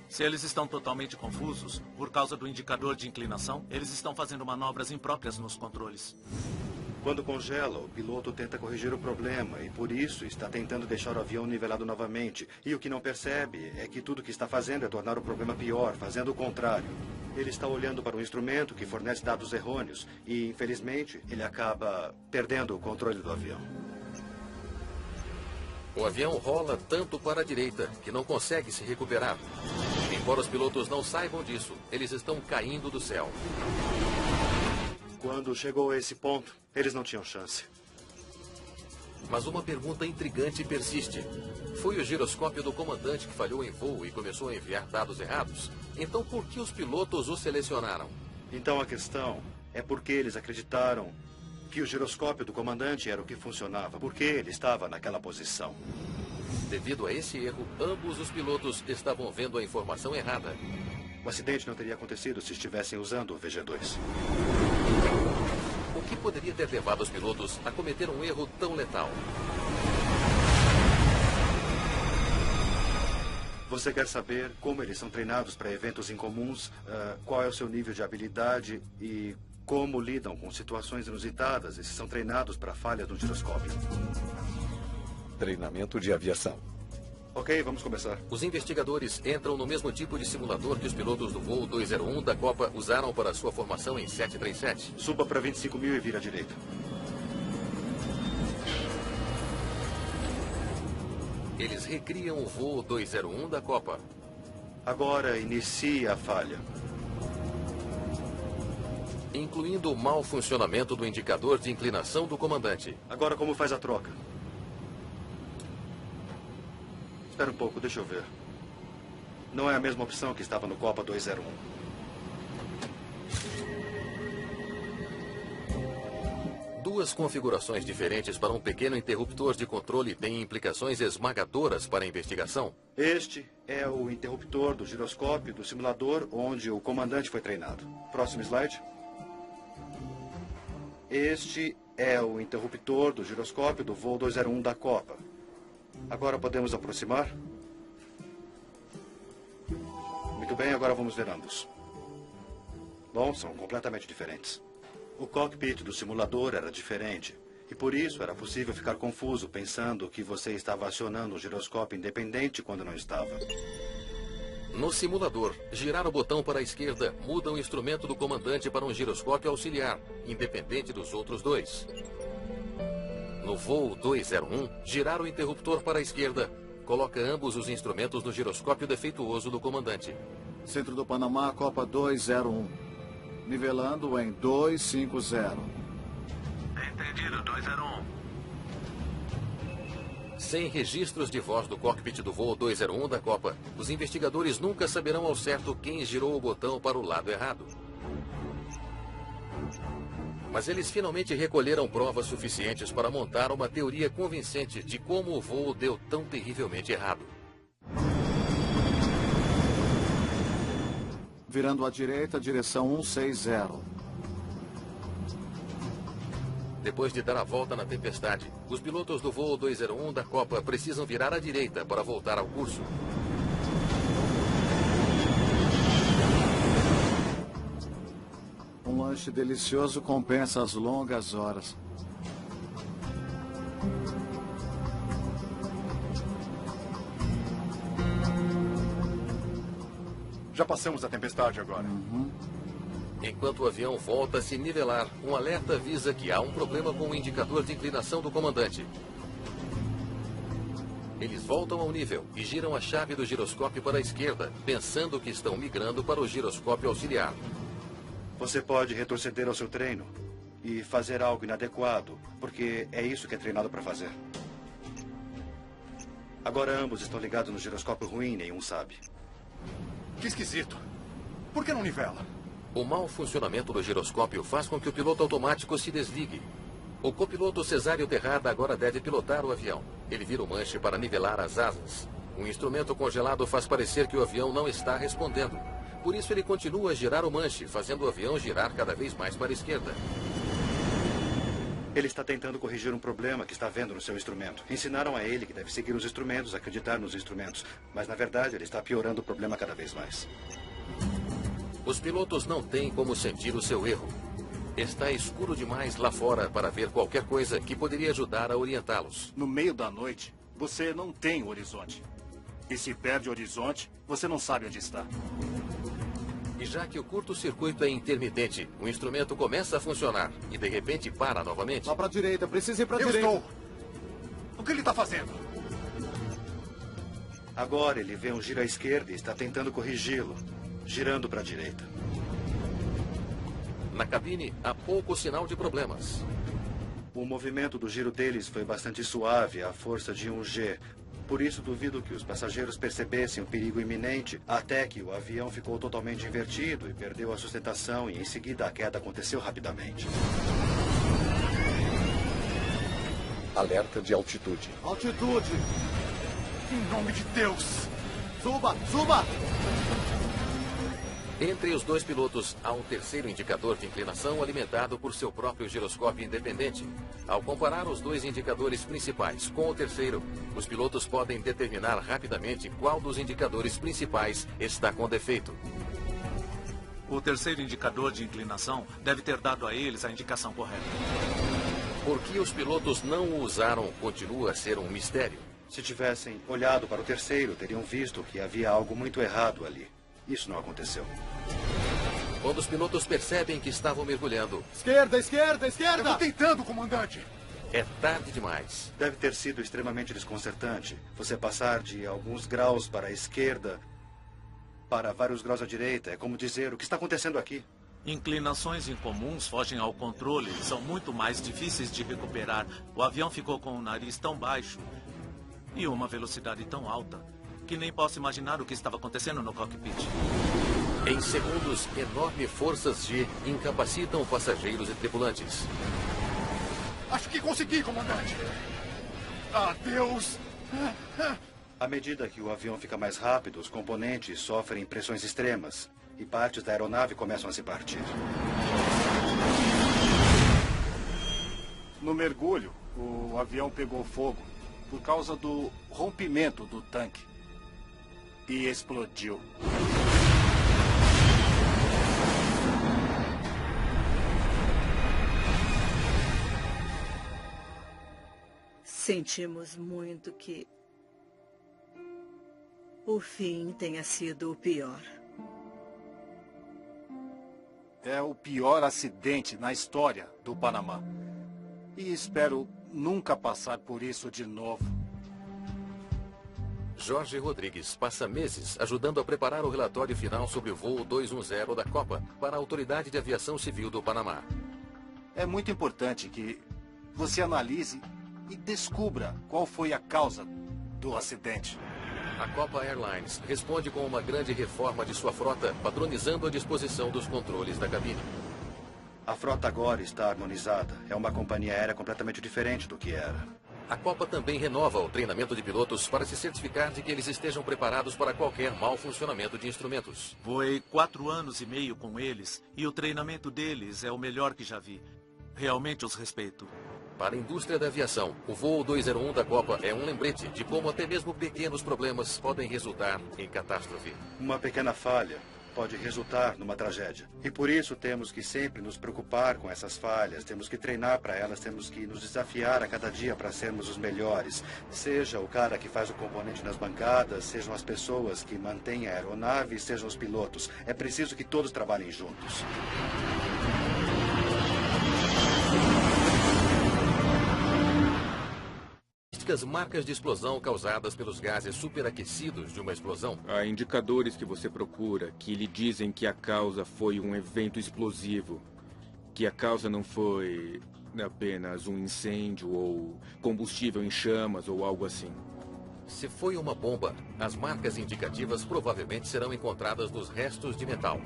Se eles estão totalmente confusos, por causa do indicador de inclinação, eles estão fazendo manobras impróprias nos controles. Quando congela, o piloto tenta corrigir o problema e, por isso, está tentando deixar o avião nivelado novamente. E o que não percebe é que tudo que está fazendo é tornar o problema pior, fazendo o contrário. Ele está olhando para um instrumento que fornece dados errôneos e, infelizmente, ele acaba perdendo o controle do avião. O avião rola tanto para a direita que não consegue se recuperar. Embora os pilotos não saibam disso, eles estão caindo do céu. Quando chegou a esse ponto, eles não tinham chance. Mas uma pergunta intrigante persiste. Foi o giroscópio do comandante que falhou em voo e começou a enviar dados errados? Então por que os pilotos o selecionaram? Então a questão é por que eles acreditaram que o giroscópio do comandante era o que funcionava, porque ele estava naquela posição. Devido a esse erro, ambos os pilotos estavam vendo a informação errada. O acidente não teria acontecido se estivessem usando o VG2. O que poderia ter levado os pilotos a cometer um erro tão letal? Você quer saber como eles são treinados para eventos incomuns, qual é o seu nível de habilidade e como lidam com situações inusitadas e se são treinados para falhas no giroscópio. Treinamento de aviação. Ok, vamos começar. Os investigadores entram no mesmo tipo de simulador que os pilotos do voo 201 da Copa usaram para sua formação em 737. Suba para 25 mil e vira à direita. Eles recriam o voo 201 da Copa. Agora inicie a falha. Incluindo o mau funcionamento do indicador de inclinação do comandante. Agora como faz a troca? Espera um pouco, deixa eu ver. Não é a mesma opção que estava no Copa 201. Duas configurações diferentes para um pequeno interruptor de controle têm implicações esmagadoras para a investigação. Este é o interruptor do giroscópio do simulador onde o comandante foi treinado. Próximo slide. Este é o interruptor do giroscópio do voo 201 da Copa. Agora podemos aproximar? Muito bem, agora vamos ver ambos. Bom, são completamente diferentes. O cockpit do simulador era diferente. E por isso era possível ficar confuso pensando que você estava acionando um giroscópio independente quando não estava. No simulador, girar o botão para a esquerda muda o instrumento do comandante para um giroscópio auxiliar, independente dos outros dois. No voo 201, girar o interruptor para a esquerda coloca ambos os instrumentos no giroscópio defeituoso do comandante. Centro do Panamá, Copa 201. Nivelando em 250. Entendido, 201. Sem registros de voz do cockpit do voo 201 da Copa, os investigadores nunca saberão ao certo quem girou o botão para o lado errado. Mas eles finalmente recolheram provas suficientes para montar uma teoria convincente de como o voo deu tão terrivelmente errado. Virando à direita, direção 160. Depois de dar a volta na tempestade, os pilotos do voo 201 da Copa precisam virar à direita para voltar ao curso. Um lanche delicioso compensa as longas horas. Já passamos a tempestade agora. Enquanto o avião volta a se nivelar, um alerta avisa que há um problema com o indicador de inclinação do comandante. Eles voltam ao nível e giram a chave do giroscópio para a esquerda, pensando que estão migrando para o giroscópio auxiliar. Você pode retroceder ao seu treino e fazer algo inadequado, porque é isso que é treinado para fazer. Agora ambos estão ligados no giroscópio ruim e nenhum sabe. Que esquisito. Por que não nivela? O mau funcionamento do giroscópio faz com que o piloto automático se desligue. O copiloto Cesário Terrada agora deve pilotar o avião. Ele vira o manche para nivelar as asas. Um instrumento congelado faz parecer que o avião não está respondendo. Por isso ele continua a girar o manche, fazendo o avião girar cada vez mais para a esquerda. Ele está tentando corrigir um problema que está vendo no seu instrumento. Ensinaram a ele que deve seguir os instrumentos, acreditar nos instrumentos. Mas, na verdade, ele está piorando o problema cada vez mais. Os pilotos não têm como sentir o seu erro. Está escuro demais lá fora para ver qualquer coisa que poderia ajudar a orientá-los. No meio da noite, você não tem horizonte. E se perde o horizonte, você não sabe onde está. E já que o curto-circuito é intermitente, o instrumento começa a funcionar e de repente para novamente. Lá para a direita, precisa ir para a Eu direita. estou. O que ele está fazendo? Agora ele vê um giro à esquerda e está tentando corrigi-lo, girando para a direita. Na cabine, há pouco sinal de problemas. O movimento do giro deles foi bastante suave, à força de 1G. Por isso, duvido que os passageiros percebessem o perigo iminente, até que o avião ficou totalmente invertido e perdeu a sustentação, e em seguida a queda aconteceu rapidamente. Alerta de altitude. Altitude. Em nome de Deus! Suba, suba! Entre os dois pilotos, há um terceiro indicador de inclinação alimentado por seu próprio giroscópio independente. Ao comparar os dois indicadores principais com o terceiro, os pilotos podem determinar rapidamente qual dos indicadores principais está com defeito. O terceiro indicador de inclinação deve ter dado a eles a indicação correta. Por que os pilotos não o usaram continua a ser um mistério. Se tivessem olhado para o terceiro, teriam visto que havia algo muito errado ali. Isso não aconteceu. Quando os pilotos percebem que estavam mergulhando, Esquerda, esquerda, esquerda! Eu estou tentando, comandante! é tarde demais. Deve ter sido extremamente desconcertante você passar de alguns graus para a esquerda para vários graus à direita. É como dizer, o que está acontecendo aqui? Inclinações incomuns fogem ao controle e são muito mais difíceis de recuperar. O avião ficou com o nariz tão baixo e uma velocidade tão alta que nem posso imaginar o que estava acontecendo no cockpit. Em segundos, enormes forças G incapacitam passageiros e tripulantes. Acho que consegui, comandante! Adeus! À medida que o avião fica mais rápido, os componentes sofrem pressões extremas e partes da aeronave começam a se partir. No mergulho, o avião pegou fogo por causa do rompimento do tanque. E explodiu. Sentimos muito que o fim tenha sido o pior. É o pior acidente na história do Panamá. E espero nunca passar por isso de novo. Jorge Rodrigues passa meses ajudando a preparar o relatório final sobre o voo 210 da Copa para a Autoridade de Aviação Civil do Panamá. É muito importante que você analise e descubra qual foi a causa do acidente. A Copa Airlines responde com uma grande reforma de sua frota, padronizando a disposição dos controles da cabine. A frota agora está harmonizada. É uma companhia aérea completamente diferente do que era. A Copa também renova o treinamento de pilotos para se certificar de que eles estejam preparados para qualquer mau funcionamento de instrumentos. Voei 4 anos e meio com eles e o treinamento deles é o melhor que já vi. Realmente os respeito. Para a indústria da aviação, o voo 201 da Copa é um lembrete de como até mesmo pequenos problemas podem resultar em catástrofe. Uma pequena falha pode resultar numa tragédia. E por isso temos que sempre nos preocupar com essas falhas, temos que treinar para elas, temos que nos desafiar a cada dia para sermos os melhores. Seja o cara que faz o componente nas bancadas, sejam as pessoas que mantêm a aeronave, sejam os pilotos. É preciso que todos trabalhem juntos. Marcas de explosão causadas pelos gases superaquecidos de uma explosão. Há indicadores que você procura que lhe dizem que a causa foi um evento explosivo. Que a causa não foi apenas um incêndio ou combustível em chamas ou algo assim. Se foi uma bomba, as marcas indicativas provavelmente serão encontradas nos restos de metal.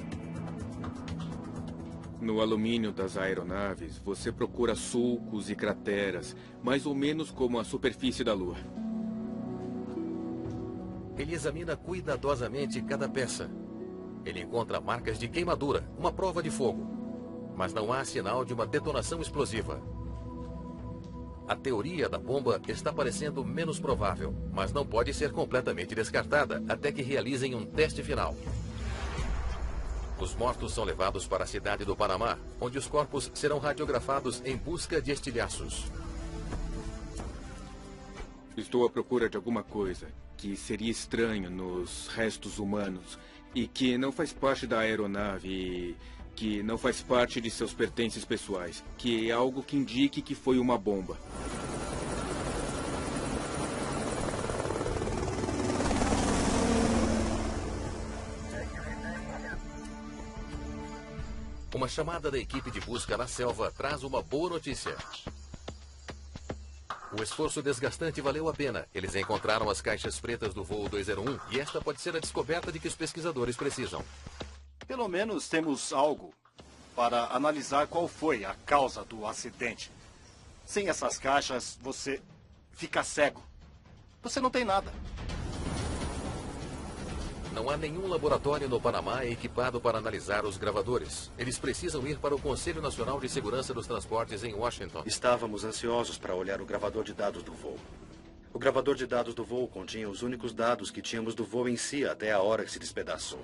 No alumínio das aeronaves, você procura sulcos e crateras, mais ou menos como a superfície da Lua. Ele examina cuidadosamente cada peça. Ele encontra marcas de queimadura, uma prova de fogo. Mas não há sinal de uma detonação explosiva. A teoria da bomba está parecendo menos provável, mas não pode ser completamente descartada até que realizem um teste final. Os mortos são levados para a cidade do Panamá, onde os corpos serão radiografados em busca de estilhaços. Estou à procura de alguma coisa que seria estranho nos restos humanos e que não faz parte da aeronave e que não faz parte de seus pertences pessoais, que é algo que indique que foi uma bomba. Uma chamada da equipe de busca na selva traz uma boa notícia. O esforço desgastante valeu a pena. Eles encontraram as caixas pretas do voo 201 e esta pode ser a descoberta de que os pesquisadores precisam. Pelo menos temos algo para analisar qual foi a causa do acidente. Sem essas caixas, você fica cego. Você não tem nada. Não há nenhum laboratório no Panamá equipado para analisar os gravadores. Eles precisam ir para o Conselho Nacional de Segurança dos Transportes em Washington. Estávamos ansiosos para olhar o gravador de dados do voo. O gravador de dados do voo continha os únicos dados que tínhamos do voo em si até a hora que se despedaçou.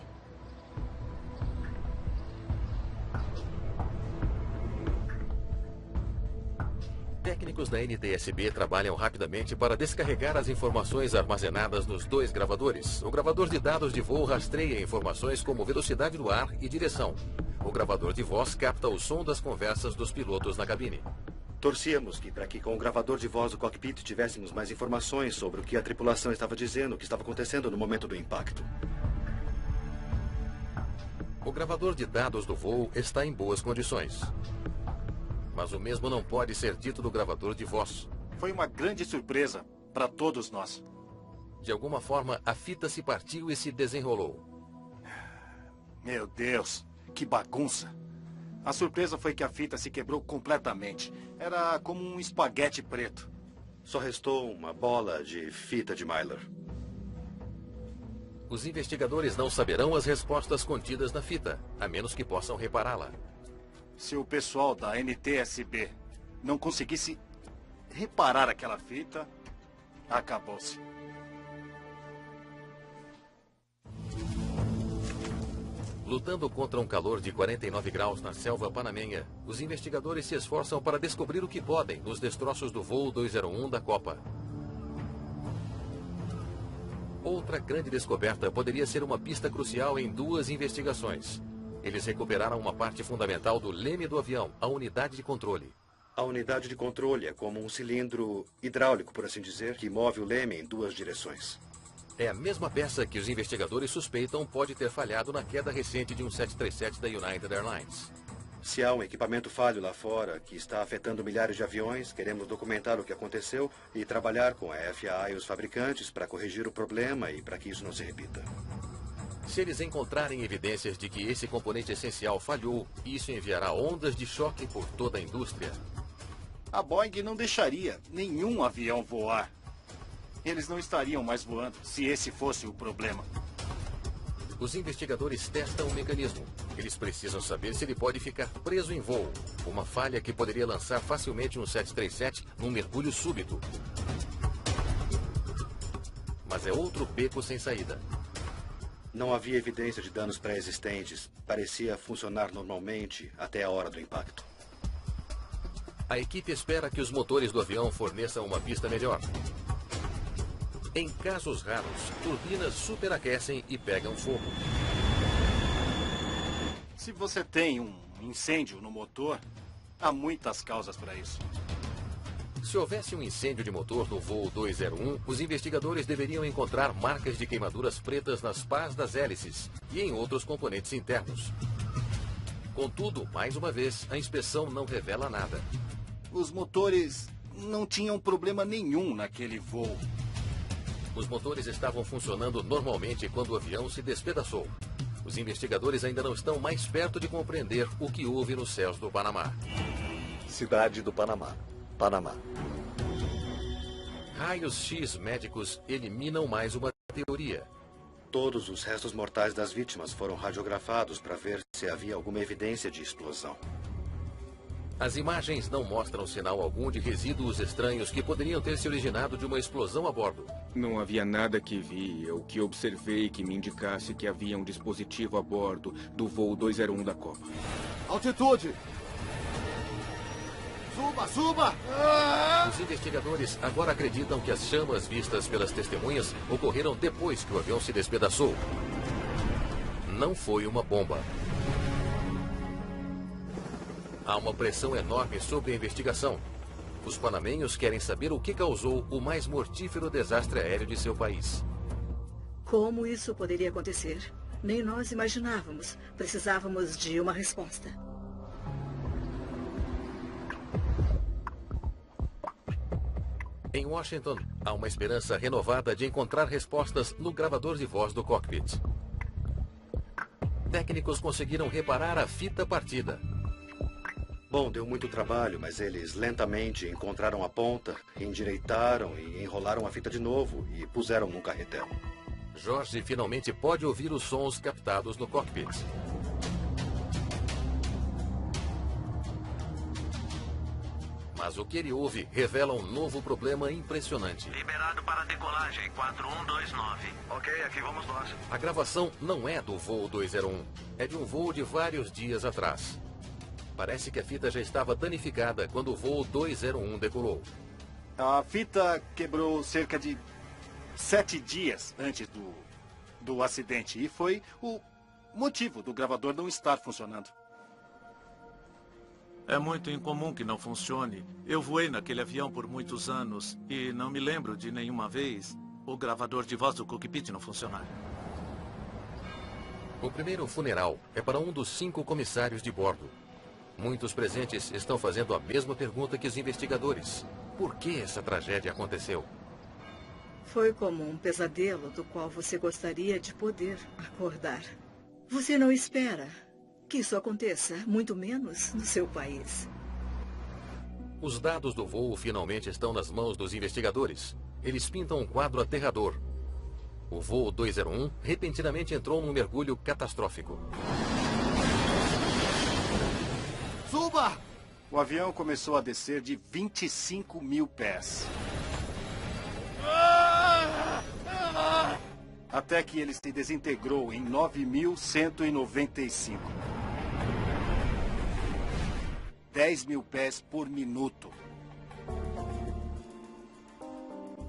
Técnicos da NTSB trabalham rapidamente para descarregar as informações armazenadas nos dois gravadores. O gravador de dados de voo rastreia informações como velocidade do ar e direção. O gravador de voz capta o som das conversas dos pilotos na cabine. Torcíamos que, para que com o gravador de voz do cockpit tivéssemos mais informações sobre o que a tripulação estava dizendo, o que estava acontecendo no momento do impacto. O gravador de dados do voo está em boas condições. Mas o mesmo não pode ser dito do gravador de voz. Foi uma grande surpresa para todos nós. De alguma forma, a fita se partiu e se desenrolou. Meu Deus, que bagunça. A surpresa foi que a fita se quebrou completamente. Era como um espaguete preto. Só restou uma bola de fita de Mylar. Os investigadores não saberão as respostas contidas na fita, a menos que possam repará-la. Se o pessoal da NTSB não conseguisse reparar aquela fita, acabou-se. Lutando contra um calor de 49 graus na selva panamenha, os investigadores se esforçam para descobrir o que podem nos destroços do voo 201 da Copa. Outra grande descoberta poderia ser uma pista crucial em duas investigações. Eles recuperaram uma parte fundamental do leme do avião, a unidade de controle. A unidade de controle é como um cilindro hidráulico, por assim dizer, que move o leme em duas direções. É a mesma peça que os investigadores suspeitam pode ter falhado na queda recente de um 737 da United Airlines. Se há um equipamento falho lá fora que está afetando milhares de aviões, queremos documentar o que aconteceu e trabalhar com a FAA e os fabricantes para corrigir o problema e para que isso não se repita. Se eles encontrarem evidências de que esse componente essencial falhou, isso enviará ondas de choque por toda a indústria. A Boeing não deixaria nenhum avião voar. Eles não estariam mais voando se esse fosse o problema. Os investigadores testam o mecanismo. Eles precisam saber se ele pode ficar preso em voo. Uma falha que poderia lançar facilmente um 737 num mergulho súbito. Mas é outro beco sem saída. Não havia evidência de danos pré-existentes. Parecia funcionar normalmente até a hora do impacto. A equipe espera que os motores do avião forneçam uma pista melhor. Em casos raros, turbinas superaquecem e pegam fogo. Se você tem um incêndio no motor, há muitas causas para isso. Se houvesse um incêndio de motor no voo 201, os investigadores deveriam encontrar marcas de queimaduras pretas nas pás das hélices e em outros componentes internos. Contudo, mais uma vez, a inspeção não revela nada. Os motores não tinham problema nenhum naquele voo. Os motores estavam funcionando normalmente quando o avião se despedaçou. Os investigadores ainda não estão mais perto de compreender o que houve nos céus do Panamá. Cidade do Panamá. Panamá. Raios X médicos eliminam mais uma teoria. Todos os restos mortais das vítimas foram radiografados para ver se havia alguma evidência de explosão. As imagens não mostram sinal algum de resíduos estranhos que poderiam ter se originado de uma explosão a bordo. Não havia nada que vi ou que observei que me indicasse que havia um dispositivo a bordo do voo 201 da Copa. Altitude! Suba, suba! Os investigadores agora acreditam que as chamas vistas pelas testemunhas ocorreram depois que o avião se despedaçou. Não foi uma bomba. Há uma pressão enorme sobre a investigação. Os panamenhos querem saber o que causou o mais mortífero desastre aéreo de seu país. Como isso poderia acontecer? Nem nós imaginávamos. Precisávamos de uma resposta. Em Washington, há uma esperança renovada de encontrar respostas no gravador de voz do cockpit. Técnicos conseguiram reparar a fita partida. Bom, deu muito trabalho, mas eles lentamente encontraram a ponta, endireitaram e enrolaram a fita de novo e puseram num carretel. Jorge finalmente pode ouvir os sons captados no cockpit. Mas o que ele ouve revela um novo problema impressionante. Liberado para decolagem, 4129. Ok, aqui vamos nós. A gravação não é do voo 201, é de um voo de vários dias atrás. Parece que a fita já estava danificada quando o voo 201 decolou. A fita quebrou cerca de 7 dias antes do acidente e foi o motivo do gravador não estar funcionando. É muito incomum que não funcione. Eu voei naquele avião por muitos anos e não me lembro de nenhuma vez o gravador de voz do cockpit não funcionar. O primeiro funeral é para um dos 5 comissários de bordo. Muitos presentes estão fazendo a mesma pergunta que os investigadores. Por que essa tragédia aconteceu? Foi como um pesadelo do qual você gostaria de poder acordar. Você não espera que isso aconteça, muito menos no seu país. Os dados do voo finalmente estão nas mãos dos investigadores. Eles pintam um quadro aterrador. O voo 201 repentinamente entrou num mergulho catastrófico. Suba! O avião começou a descer de 25 mil pés. Até que ele se desintegrou em 9.195. 10 mil pés por minuto.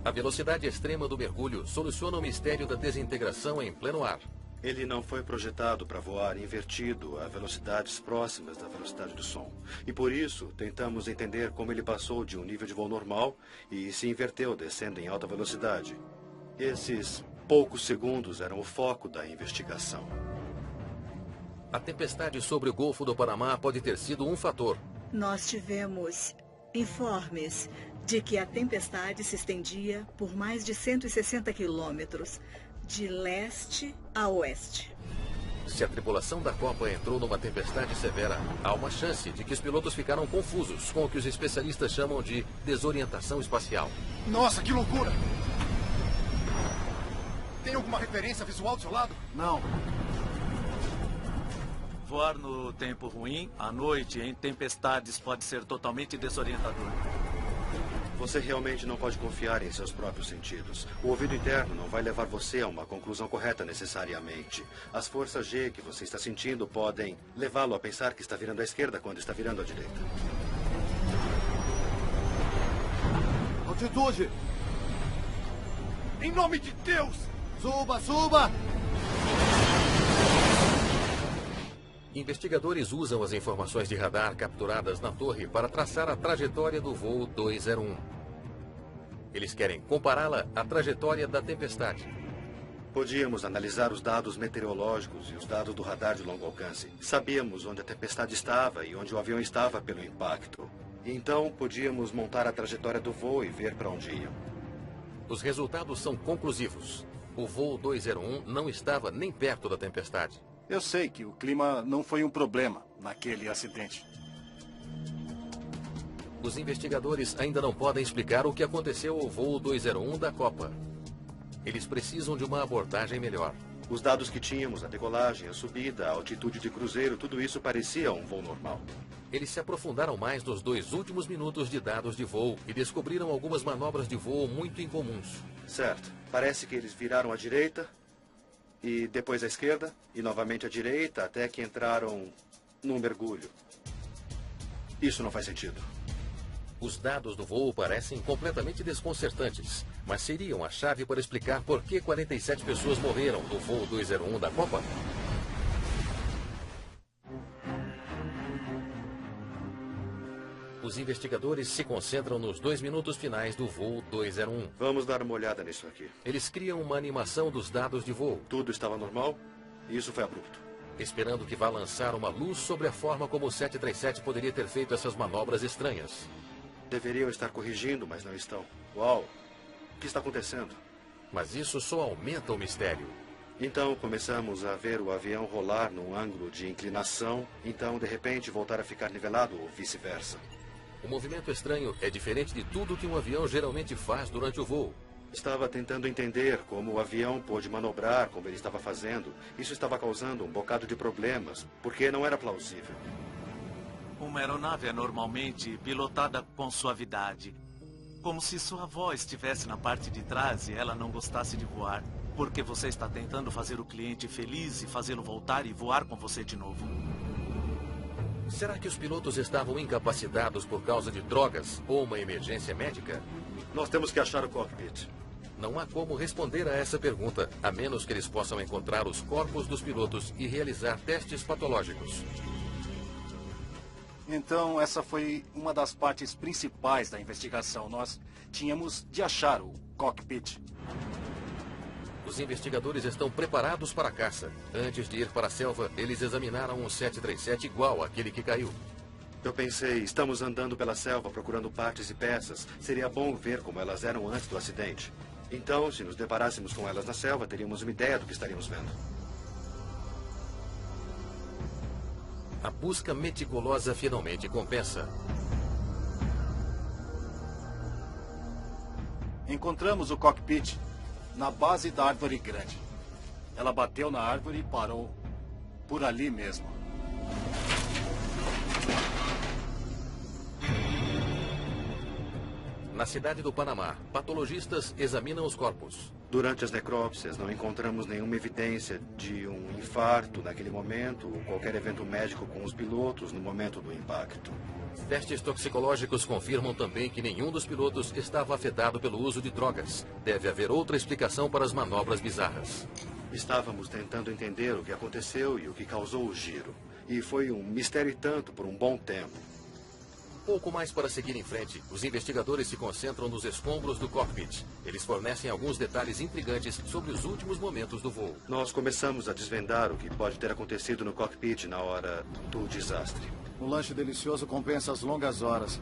A velocidade extrema do mergulho soluciona o mistério da desintegração em pleno ar. Ele não foi projetado para voar invertido a velocidades próximas da velocidade do som. E por isso, tentamos entender como ele passou de um nível de voo normal e se inverteu descendo em alta velocidade. Esses poucos segundos eram o foco da investigação. A tempestade sobre o Golfo do Panamá pode ter sido um fator. Nós tivemos informes de que a tempestade se estendia por mais de 160 quilômetros, de leste a oeste. Se a tripulação da Copa entrou numa tempestade severa, há uma chance de que os pilotos ficaram confusos com o que os especialistas chamam de desorientação espacial. Nossa, que loucura! Tem alguma referência visual do seu lado? Não. Voar no tempo ruim, à noite, em tempestades, pode ser totalmente desorientador. Você realmente não pode confiar em seus próprios sentidos. O ouvido interno não vai levar você a uma conclusão correta necessariamente. As forças G que você está sentindo podem levá-lo a pensar que está virando à esquerda quando está virando à direita. Altitude! Em nome de Deus! Suba, suba! Investigadores usam as informações de radar capturadas na torre para traçar a trajetória do voo 201. Eles querem compará-la à trajetória da tempestade. Podíamos analisar os dados meteorológicos e os dados do radar de longo alcance. Sabíamos onde a tempestade estava e onde o avião estava pelo impacto. Então, podíamos montar a trajetória do voo e ver para onde iam. Os resultados são conclusivos. O voo 201 não estava nem perto da tempestade. Eu sei que o clima não foi um problema naquele acidente. Os investigadores ainda não podem explicar o que aconteceu ao voo 201 da Copa. Eles precisam de uma abordagem melhor. Os dados que tínhamos, a decolagem, a subida, a altitude de cruzeiro, tudo isso parecia um voo normal. Eles se aprofundaram mais nos 2 últimos minutos de dados de voo e descobriram algumas manobras de voo muito incomuns. Certo. Parece que eles viraram à direita, e depois à esquerda, e novamente à direita, até que entraram num mergulho. Isso não faz sentido. Os dados do voo parecem completamente desconcertantes, mas seriam a chave para explicar por que 47 pessoas morreram no voo 201 da Copa? Os investigadores se concentram nos 2 minutos finais do voo 201. Vamos dar uma olhada nisso aqui. Eles criam uma animação dos dados de voo. Tudo estava normal e isso foi abrupto. Esperando que vá lançar uma luz sobre a forma como o 737 poderia ter feito essas manobras estranhas. Deveriam estar corrigindo, mas não estão. Uau! O que está acontecendo? Mas isso só aumenta o mistério. Então começamos a ver o avião rolar num ângulo de inclinação, então de repente voltar a ficar nivelado ou vice-versa. O movimento estranho é diferente de tudo que um avião geralmente faz durante o voo. Estava tentando entender como o avião pôde manobrar como ele estava fazendo. Isso estava causando um bocado de problemas, porque não era plausível. Uma aeronave é normalmente pilotada com suavidade. Como se sua avó estivesse na parte de trás e ela não gostasse de voar. Porque você está tentando fazer o cliente feliz e fazê-lo voltar e voar com você de novo. Será que os pilotos estavam incapacitados por causa de drogas ou uma emergência médica? Nós temos que achar o cockpit. Não há como responder a essa pergunta, a menos que eles possam encontrar os corpos dos pilotos e realizar testes patológicos. Então, essa foi uma das partes principais da investigação. Nós tínhamos de achar o cockpit. Os investigadores estão preparados para a caça. Antes de ir para a selva, eles examinaram um 737 igual àquele que caiu. Eu pensei, estamos andando pela selva procurando partes e peças. Seria bom ver como elas eram antes do acidente. Então, se nos deparássemos com elas na selva, teríamos uma ideia do que estaríamos vendo. A busca meticulosa finalmente compensa. Encontramos o cockpit na base da árvore grande. Ela bateu na árvore e parou por ali mesmo. Na cidade do Panamá, patologistas examinam os corpos. Durante as necrópsias, não encontramos nenhuma evidência de um infarto naquele momento ou qualquer evento médico com os pilotos no momento do impacto. Testes toxicológicos confirmam também que nenhum dos pilotos estava afetado pelo uso de drogas. Deve haver outra explicação para as manobras bizarras. Estávamos tentando entender o que aconteceu e o que causou o giro. E foi um mistério e tanto por um bom tempo. Pouco mais para seguir em frente, os investigadores se concentram nos escombros do cockpit. Eles fornecem alguns detalhes intrigantes sobre os últimos momentos do voo. Nós começamos a desvendar o que pode ter acontecido no cockpit na hora do desastre. Um lanche delicioso compensa as longas horas.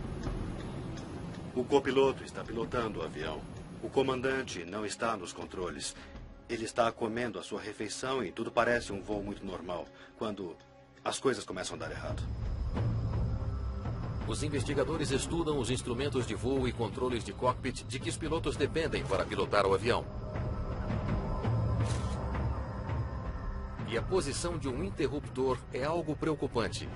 O copiloto está pilotando o avião. O comandante não está nos controles. Ele está comendo a sua refeição e tudo parece um voo muito normal, quando as coisas começam a dar errado. Os investigadores estudam os instrumentos de voo e controles de cockpit de que os pilotos dependem para pilotar o avião. E a posição de um interruptor é algo preocupante.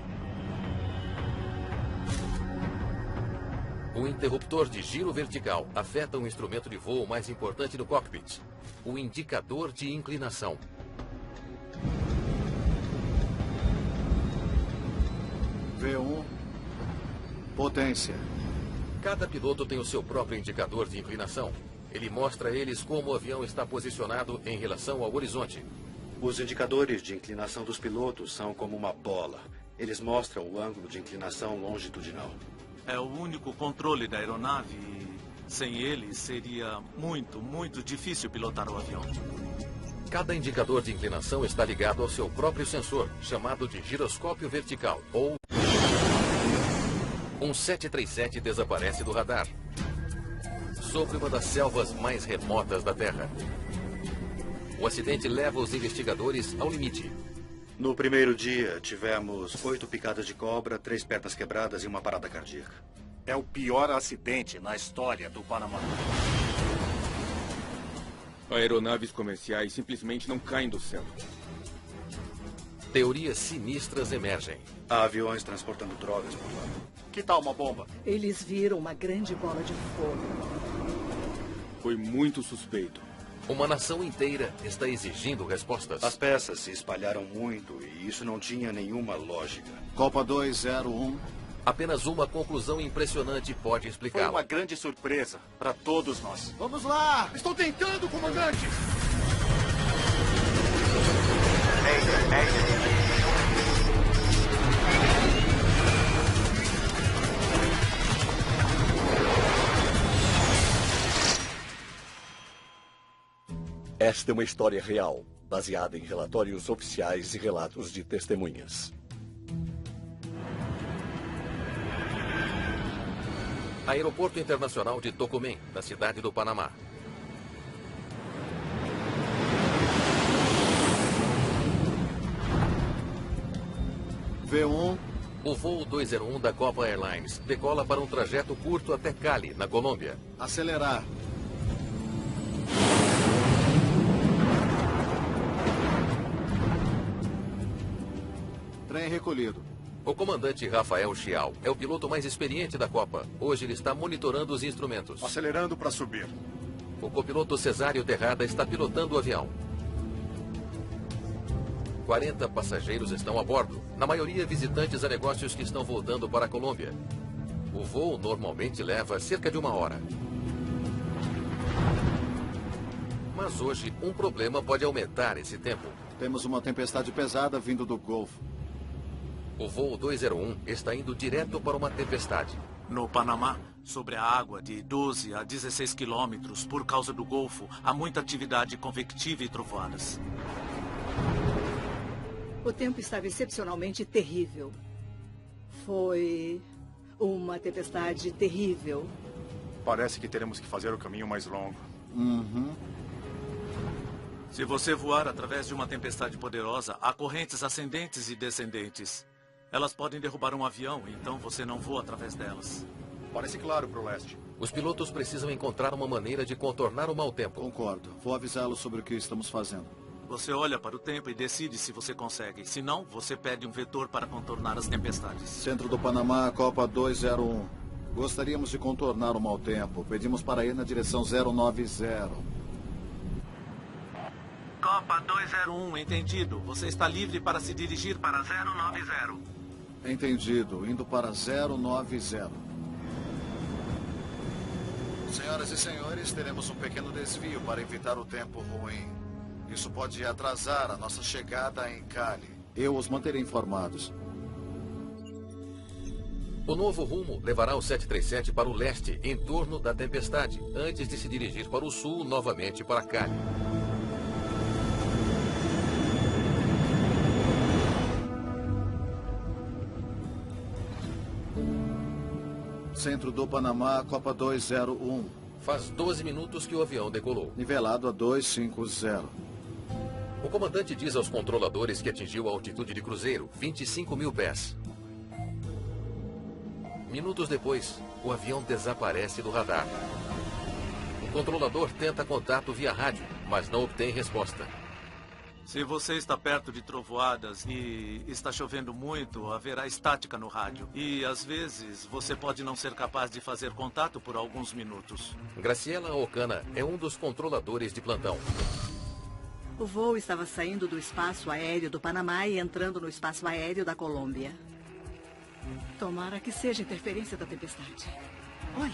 O interruptor de giro vertical afeta o instrumento de voo mais importante no cockpit, o indicador de inclinação. V1. Potência. Cada piloto tem o seu próprio indicador de inclinação. Ele mostra a eles como o avião está posicionado em relação ao horizonte. Os indicadores de inclinação dos pilotos são como uma bola. Eles mostram o ângulo de inclinação longitudinal. É o único controle da aeronave e sem ele seria muito difícil pilotar o avião. Cada indicador de inclinação está ligado ao seu próprio sensor, chamado de giroscópio vertical, ou... Um 737 desaparece do radar, sobre uma das selvas mais remotas da Terra. O acidente leva os investigadores ao limite. No primeiro dia, tivemos 8 picadas de cobra, 3 pernas quebradas e uma parada cardíaca. É o pior acidente na história do Panamá. Aeronaves comerciais simplesmente não caem do céu. Teorias sinistras emergem. Há aviões transportando drogas por lá. Que tal uma bomba? Eles viram uma grande bola de fogo. Foi muito suspeito. Uma nação inteira está exigindo respostas. As peças se espalharam muito e isso não tinha nenhuma lógica. Copa 201. Apenas uma conclusão impressionante pode Foi explicá-la. uma grande surpresa para todos nós. Vamos lá! Estou tentando, comandante! Esta é uma história real, baseada em relatórios oficiais e relatos de testemunhas. Aeroporto Internacional de Tocumen, na cidade do Panamá. V1. O voo 201 da Copa Airlines decola para um trajeto curto até Cali, na Colômbia. Acelerar. Trem recolhido. O comandante Rafael Chial é o piloto mais experiente da Copa. Hoje ele está monitorando os instrumentos. Acelerando para subir. O copiloto Cesário Terrada está pilotando o avião. 40 passageiros estão a bordo, na maioria visitantes a negócios que estão voltando para a Colômbia. O voo normalmente leva cerca de 1 hora. Mas hoje, um problema pode aumentar esse tempo. Temos uma tempestade pesada vindo do Golfo. O voo 201 está indo direto para uma tempestade. No Panamá, sobre a água de 12 a 16 quilômetros, por causa do Golfo, há muita atividade convectiva e trovoadas. O tempo estava excepcionalmente terrível. Foi uma tempestade terrível. Parece que teremos que fazer o caminho mais longo. Se você voar através de uma tempestade poderosa, há correntes ascendentes e descendentes. Elas podem derrubar um avião, então você não voa através delas. Parece claro para o leste. Os pilotos precisam encontrar uma maneira de contornar o mau tempo. Concordo. Vou avisá-lo sobre o que estamos fazendo. Você olha para o tempo e decide se você consegue. Se não, você pede um vetor para contornar as tempestades. Centro do Panamá, Copa 201. Gostaríamos de contornar o mau tempo. Pedimos para ir na direção 090. Copa 201, entendido. Você está livre para se dirigir para 090. Entendido. Indo para 090. Senhoras e senhores, teremos um pequeno desvio para evitar o tempo ruim. Isso pode atrasar a nossa chegada em Cali. Eu os manterei informados. O novo rumo levará o 737 para o leste, em torno da tempestade, antes de se dirigir para o sul, novamente para Cali. Centro do Panamá, Copa 201. Faz 12 minutos que o avião decolou. Nivelado a 250. O comandante diz aos controladores que atingiu a altitude de cruzeiro, 25 mil pés. Minutos depois, o avião desaparece do radar. O controlador tenta contato via rádio, mas não obtém resposta. Se você está perto de trovoadas e está chovendo muito, haverá estática no rádio. E, às vezes, você pode não ser capaz de fazer contato por alguns minutos. Graciela Ocana é um dos controladores de plantão. O voo estava saindo do espaço aéreo do Panamá e entrando no espaço aéreo da Colômbia. Tomara que seja interferência da tempestade. Olha,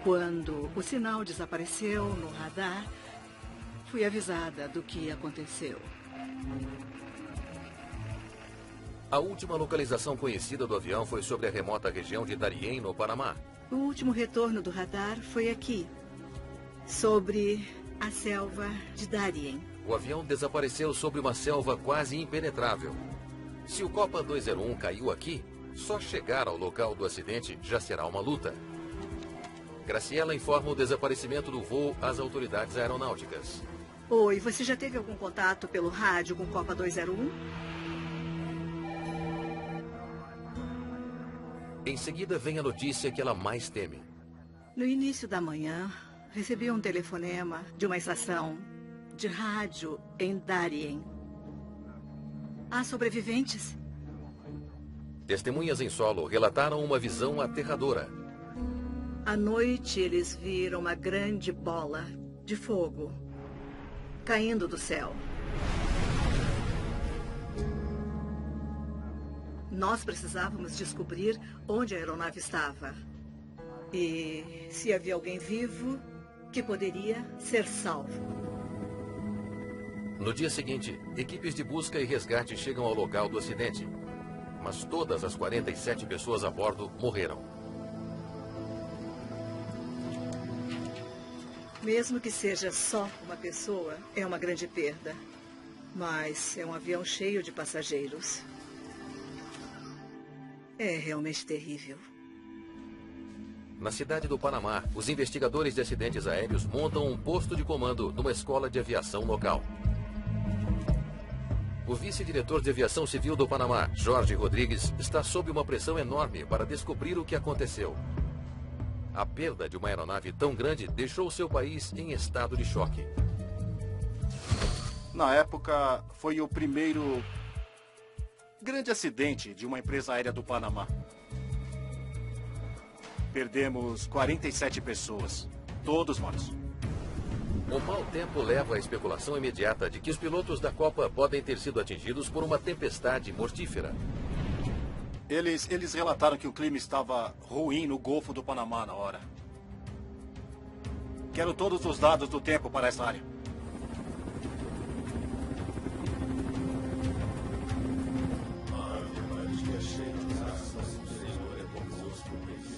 quando o sinal desapareceu no radar, fui avisada do que aconteceu. A última localização conhecida do avião foi sobre a remota região de Darién, no Panamá. O último retorno do radar foi aqui, sobre a selva de Darién. O avião desapareceu sobre uma selva quase impenetrável. Se o Copa 201 caiu aqui, só chegar ao local do acidente já será uma luta. Graciela informa o desaparecimento do voo às autoridades aeronáuticas. Oi, você já teve algum contato pelo rádio com Copa 201? Em seguida vem a notícia que ela mais teme. No início da manhã, recebi um telefonema de uma estação de rádio em Darién. Há sobreviventes? Testemunhas em solo relataram uma visão aterradora. À noite, eles viram uma grande bola de fogo caindo do céu. Nós precisávamos descobrir onde a aeronave estava. E se havia alguém vivo que poderia ser salvo. No dia seguinte, equipes de busca e resgate chegam ao local do acidente. Mas todas as 47 pessoas a bordo morreram. Mesmo que seja só uma pessoa, é uma grande perda. Mas é um avião cheio de passageiros. É realmente terrível. Na cidade do Panamá, os investigadores de acidentes aéreos montam um posto de comando numa escola de aviação local. O vice-diretor de aviação civil do Panamá, Jorge Rodrigues, está sob uma pressão enorme para descobrir o que aconteceu. A perda de uma aeronave tão grande deixou seu país em estado de choque. Na época, foi o primeiro grande acidente de uma empresa aérea do Panamá. Perdemos 47 pessoas, todos mortos. O mau tempo leva à especulação imediata de que os pilotos da Copa podem ter sido atingidos por uma tempestade mortífera. Eles relataram que o clima estava ruim no Golfo do Panamá na hora. Quero todos os dados do tempo para essa área.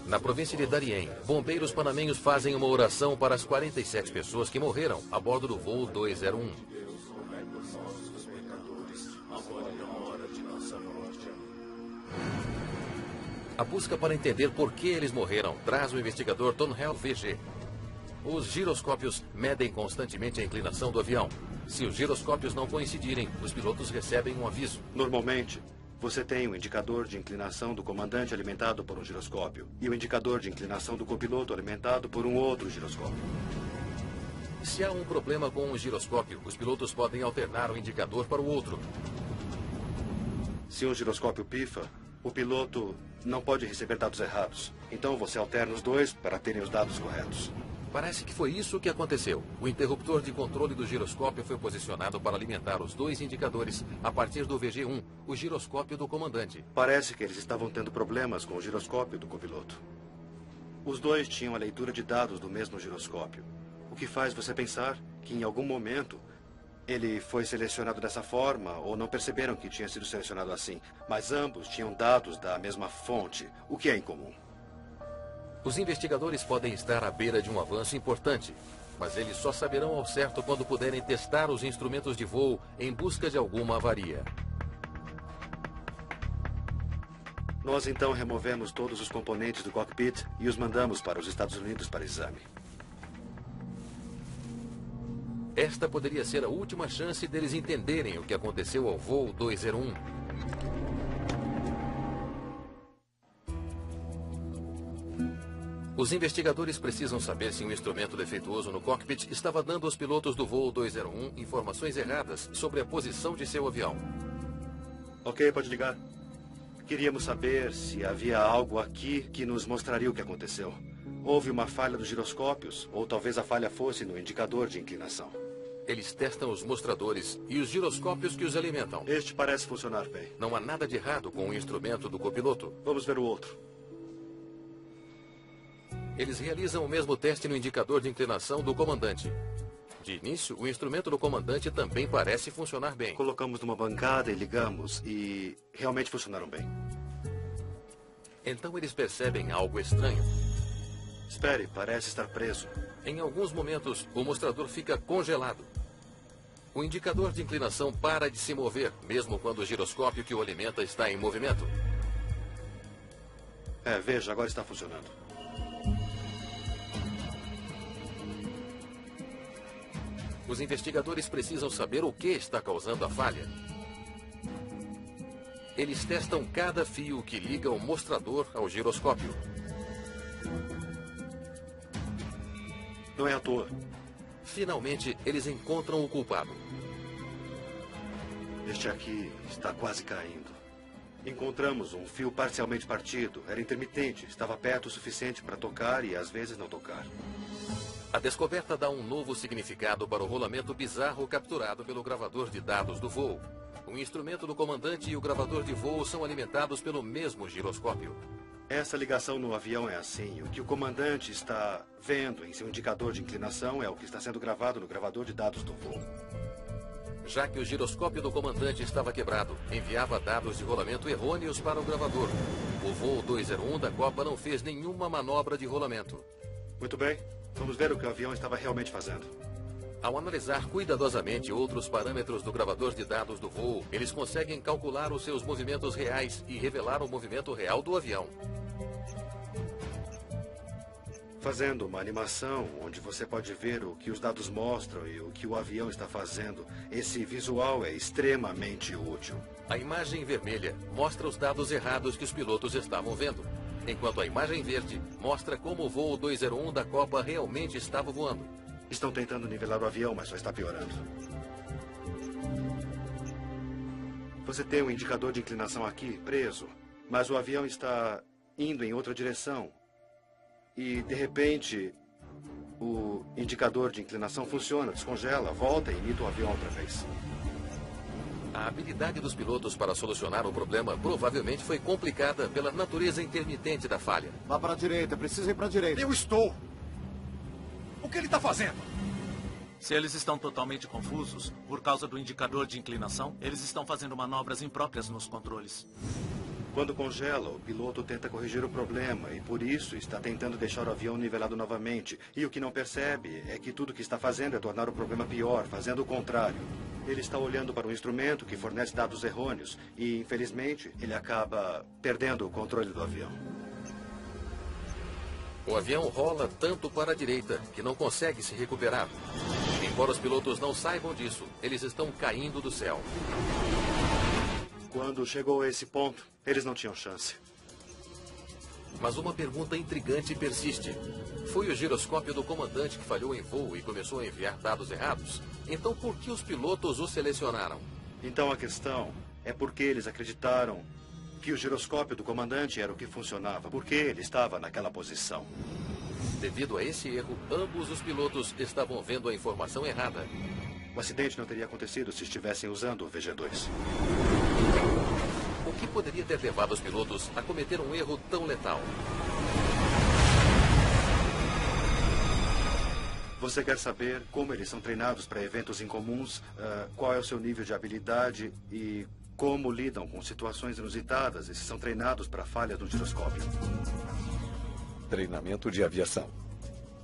Na província de Darién, bombeiros panamenhos fazem uma oração para as 47 pessoas que morreram a bordo do voo 201. A busca para entender por que eles morreram traz o investigador Tonhel VG. Os giroscópios medem constantemente a inclinação do avião. Se os giroscópios não coincidirem, os pilotos recebem um aviso. Normalmente, você tem o indicador de inclinação do comandante alimentado por um giroscópio e o indicador de inclinação do copiloto alimentado por um outro giroscópio. Se há um problema com um giroscópio, os pilotos podem alternar o indicador para o outro. Se um giroscópio pifa, o piloto não pode receber dados errados. Então você alterna os dois para terem os dados corretos. Parece que foi isso que aconteceu. O interruptor de controle do giroscópio foi posicionado para alimentar os dois indicadores a partir do VG1, o giroscópio do comandante. Parece que eles estavam tendo problemas com o giroscópio do copiloto. Os dois tinham a leitura de dados do mesmo giroscópio, o que faz você pensar que em algum momento ele foi selecionado dessa forma ou não perceberam que tinha sido selecionado assim, mas ambos tinham dados da mesma fonte, o que é incomum. Os investigadores podem estar à beira de um avanço importante, mas eles só saberão ao certo quando puderem testar os instrumentos de voo em busca de alguma avaria. Nós então removemos todos os componentes do cockpit e os mandamos para os Estados Unidos para exame. Esta poderia ser a última chance deles entenderem o que aconteceu ao voo 201. Os investigadores precisam saber se um instrumento defeituoso no cockpit estava dando aos pilotos do voo 201 informações erradas sobre a posição de seu avião. Ok, pode ligar. Queríamos saber se havia algo aqui que nos mostraria o que aconteceu. Houve uma falha dos giroscópios, ou talvez a falha fosse no indicador de inclinação. Eles testam os mostradores e os giroscópios que os alimentam. Este parece funcionar bem. Não há nada de errado com o instrumento do copiloto. Vamos ver o outro. Eles realizam o mesmo teste no indicador de inclinação do comandante. De início, o instrumento do comandante também parece funcionar bem. Colocamos numa bancada e ligamos, e realmente funcionaram bem. Então eles percebem algo estranho. Espere, parece estar preso. Em alguns momentos, o mostrador fica congelado. O indicador de inclinação para de se mover, mesmo quando o giroscópio que o alimenta está em movimento. Veja, agora está funcionando. Os investigadores precisam saber o que está causando a falha. Eles testam cada fio que liga o mostrador ao giroscópio. Não é à toa. Finalmente, eles encontram o culpado. Este aqui está quase caindo. Encontramos um fio parcialmente partido. Era intermitente. Estava perto o suficiente para tocar e às vezes não tocar. A descoberta dá um novo significado para o rolamento bizarro capturado pelo gravador de dados do voo. O instrumento do comandante e o gravador de voo são alimentados pelo mesmo giroscópio. Essa ligação no avião é assim. O que o comandante está vendo em seu indicador de inclinação é o que está sendo gravado no gravador de dados do voo. Já que o giroscópio do comandante estava quebrado, enviava dados de rolamento errôneos para o gravador. O voo 201 da Copa não fez nenhuma manobra de rolamento. Muito bem. Vamos ver o que o avião estava realmente fazendo. Ao analisar cuidadosamente outros parâmetros do gravador de dados do voo, eles conseguem calcular os seus movimentos reais e revelar o movimento real do avião. Fazendo uma animação onde você pode ver o que os dados mostram e o que o avião está fazendo, esse visual é extremamente útil. A imagem vermelha mostra os dados errados que os pilotos estavam vendo, enquanto a imagem verde mostra como o voo 201 da Copa realmente estava voando. Estão tentando nivelar o avião, mas só está piorando. Você tem um indicador de inclinação aqui, preso, mas o avião está indo em outra direção. E, de repente, o indicador de inclinação funciona, descongela, volta e imita o avião outra vez. A habilidade dos pilotos para solucionar o problema provavelmente foi complicada pela natureza intermitente da falha. Vá para a direita, precisa ir para a direita. Eu estou! O que ele está fazendo? Se eles estão totalmente confusos, por causa do indicador de inclinação, eles estão fazendo manobras impróprias nos controles. Quando congela, o piloto tenta corrigir o problema e, por isso, está tentando deixar o avião nivelado novamente. E o que não percebe é que tudo o que está fazendo é tornar o problema pior, fazendo o contrário. Ele está olhando para um instrumento que fornece dados errôneos e, infelizmente, ele acaba perdendo o controle do avião. O avião rola tanto para a direita que não consegue se recuperar. Embora os pilotos não saibam disso, eles estão caindo do céu. Quando chegou a esse ponto, eles não tinham chance. Mas uma pergunta intrigante persiste. Foi o giroscópio do comandante que falhou em voo e começou a enviar dados errados? Então por que os pilotos o selecionaram? Então a questão é por que eles acreditaram que o giroscópio do comandante era o que funcionava, porque ele estava naquela posição. Devido a esse erro, ambos os pilotos estavam vendo a informação errada. O acidente não teria acontecido se estivessem usando o VG2. O que poderia ter levado os pilotos a cometer um erro tão letal? Você quer saber como eles são treinados para eventos incomuns, qual é o seu nível de habilidade e como lidam com situações inusitadas e se são treinados para falhas no giroscópio? Treinamento de aviação.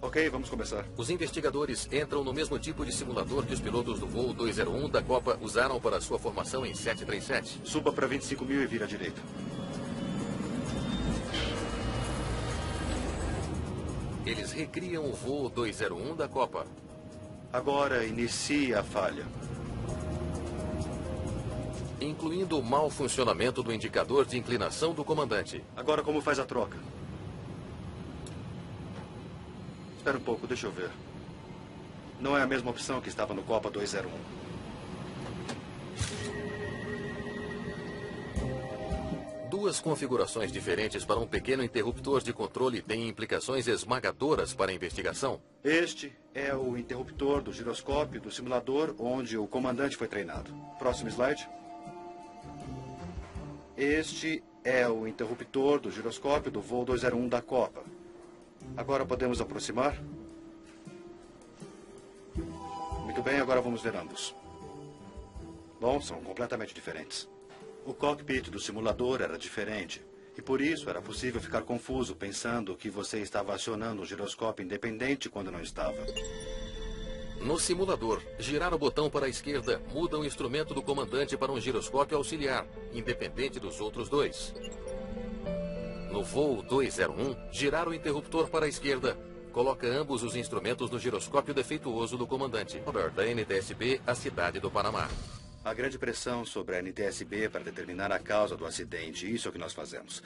Ok, vamos começar. Os investigadores entram no mesmo tipo de simulador que os pilotos do voo 201 da Copa usaram para sua formação em 737. Suba para 25 mil e vira à direita. Eles recriam o voo 201 da Copa. Agora inicie a falha. Incluindo o mau funcionamento do indicador de inclinação do comandante. Agora como faz a troca? Espera um pouco, deixa eu ver. Não é a mesma opção que estava no Copa 201. Duas configurações diferentes para um pequeno interruptor de controle têm implicações esmagadoras para a investigação. Este é o interruptor do giroscópio do simulador onde o comandante foi treinado. Próximo slide. Este é o interruptor do giroscópio do voo 201 da Copa. Agora podemos aproximar? Muito bem, agora vamos ver ambos. Bom, são completamente diferentes. O cockpit do simulador era diferente. E por isso era possível ficar confuso pensando que você estava acionando um giroscópio independente quando não estava. No simulador, girar o botão para a esquerda muda o instrumento do comandante para um giroscópio auxiliar, independente dos outros dois. No voo 201, girar o interruptor para a esquerda coloca ambos os instrumentos no giroscópio defeituoso do comandante. Da NTSB, a cidade do Panamá. Há grande pressão sobre a NTSB para determinar a causa do acidente. Isso é o que nós fazemos.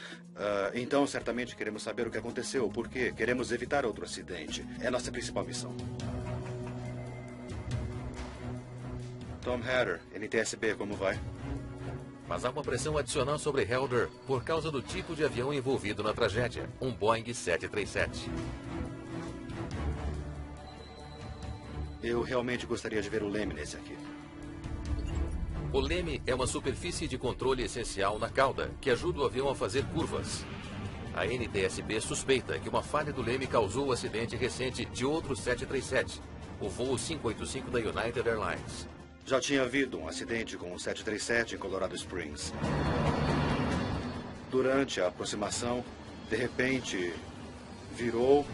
Então, certamente queremos saber o que aconteceu, por quê? Queremos evitar outro acidente. É a nossa principal missão. Tom Hatter, NTSB, como vai? Mas há uma pressão adicional sobre Helder por causa do tipo de avião envolvido na tragédia, um Boeing 737. Eu realmente gostaria de ver o leme nesse aqui. O leme é uma superfície de controle essencial na cauda, que ajuda o avião a fazer curvas. A NTSB suspeita que uma falha do leme causou o acidente recente de outro 737, o voo 585 da United Airlines. Já tinha havido um acidente com o 737 em Colorado Springs. Durante a aproximação, de repente, virou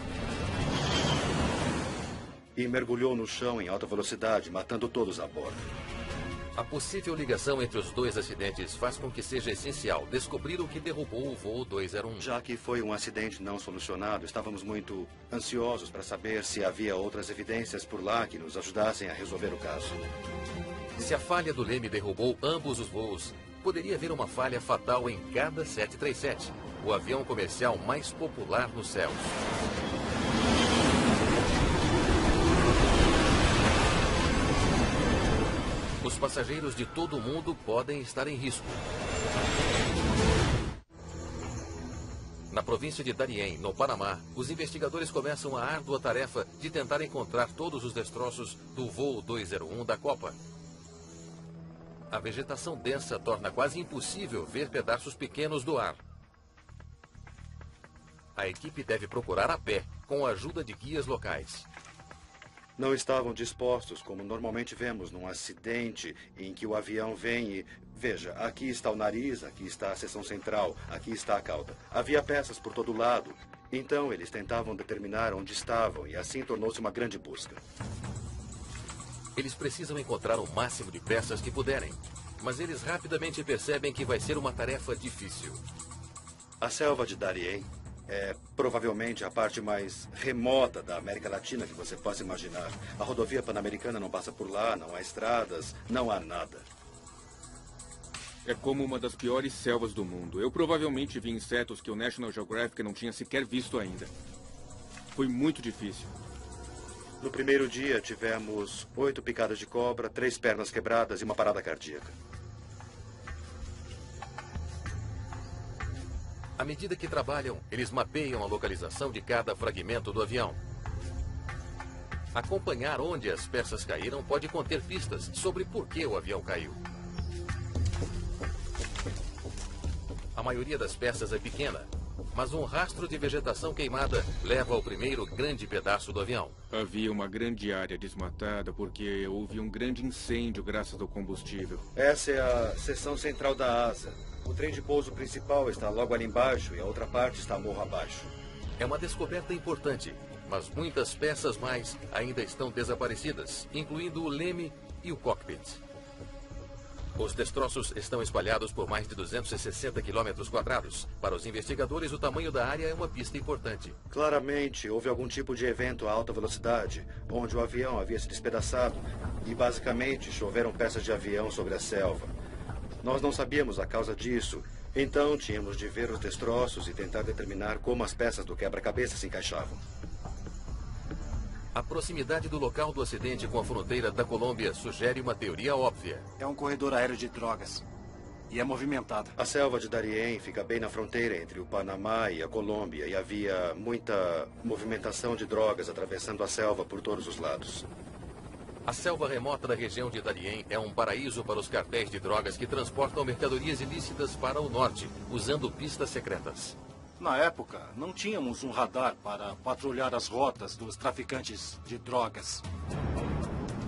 e mergulhou no chão em alta velocidade, matando todos a bordo. A possível ligação entre os dois acidentes faz com que seja essencial descobrir o que derrubou o voo 201. Já que foi um acidente não solucionado, estávamos muito ansiosos para saber se havia outras evidências por lá que nos ajudassem a resolver o caso. Se a falha do leme derrubou ambos os voos, poderia haver uma falha fatal em cada 737, o avião comercial mais popular nos céus. Os passageiros de todo o mundo podem estar em risco. Na província de Darien, no Panamá, os investigadores começam a árdua tarefa de tentar encontrar todos os destroços do voo 201 da Copa. A vegetação densa torna quase impossível ver pedaços pequenos do ar. A equipe deve procurar a pé, com a ajuda de guias locais. Não estavam dispostos, como normalmente vemos num acidente em que o avião vem e... Veja, aqui está o nariz, aqui está a seção central, aqui está a cauda. Havia peças por todo lado. Então eles tentavam determinar onde estavam e assim tornou-se uma grande busca. Eles precisam encontrar o máximo de peças que puderem, mas eles rapidamente percebem que vai ser uma tarefa difícil. A selva de Darien é provavelmente a parte mais remota da América Latina que você possa imaginar. A rodovia Pan-Americana não passa por lá, não há estradas, não há nada. É como uma das piores selvas do mundo. Eu provavelmente vi insetos que o National Geographic não tinha sequer visto ainda. Foi muito difícil. No primeiro dia, tivemos 8 picadas de cobra, 3 pernas quebradas e uma parada cardíaca. À medida que trabalham, eles mapeiam a localização de cada fragmento do avião. Acompanhar onde as peças caíram pode conter pistas sobre por que o avião caiu. A maioria das peças é pequena, mas um rastro de vegetação queimada leva ao primeiro grande pedaço do avião. Havia uma grande área desmatada porque houve um grande incêndio graças ao combustível. Essa é a seção central da asa. O trem de pouso principal está logo ali embaixo e a outra parte está morro abaixo. É uma descoberta importante, mas muitas peças mais ainda estão desaparecidas, incluindo o leme e o cockpit. Os destroços estão espalhados por mais de 260 quilômetros quadrados. Para os investigadores, o tamanho da área é uma pista importante. Claramente, houve algum tipo de evento a alta velocidade, onde o avião havia se despedaçado e, basicamente, choveram peças de avião sobre a selva. Nós não sabíamos a causa disso, então tínhamos de ver os destroços e tentar determinar como as peças do quebra-cabeça se encaixavam. A proximidade do local do acidente com a fronteira da Colômbia sugere uma teoria óbvia. É um corredor aéreo de drogas. E é movimentado. A selva de Darien fica bem na fronteira entre o Panamá e a Colômbia e havia muita movimentação de drogas atravessando a selva por todos os lados. A selva remota da região de Darien é um paraíso para os cartéis de drogas que transportam mercadorias ilícitas para o norte, usando pistas secretas. Na época, não tínhamos um radar para patrulhar as rotas dos traficantes de drogas.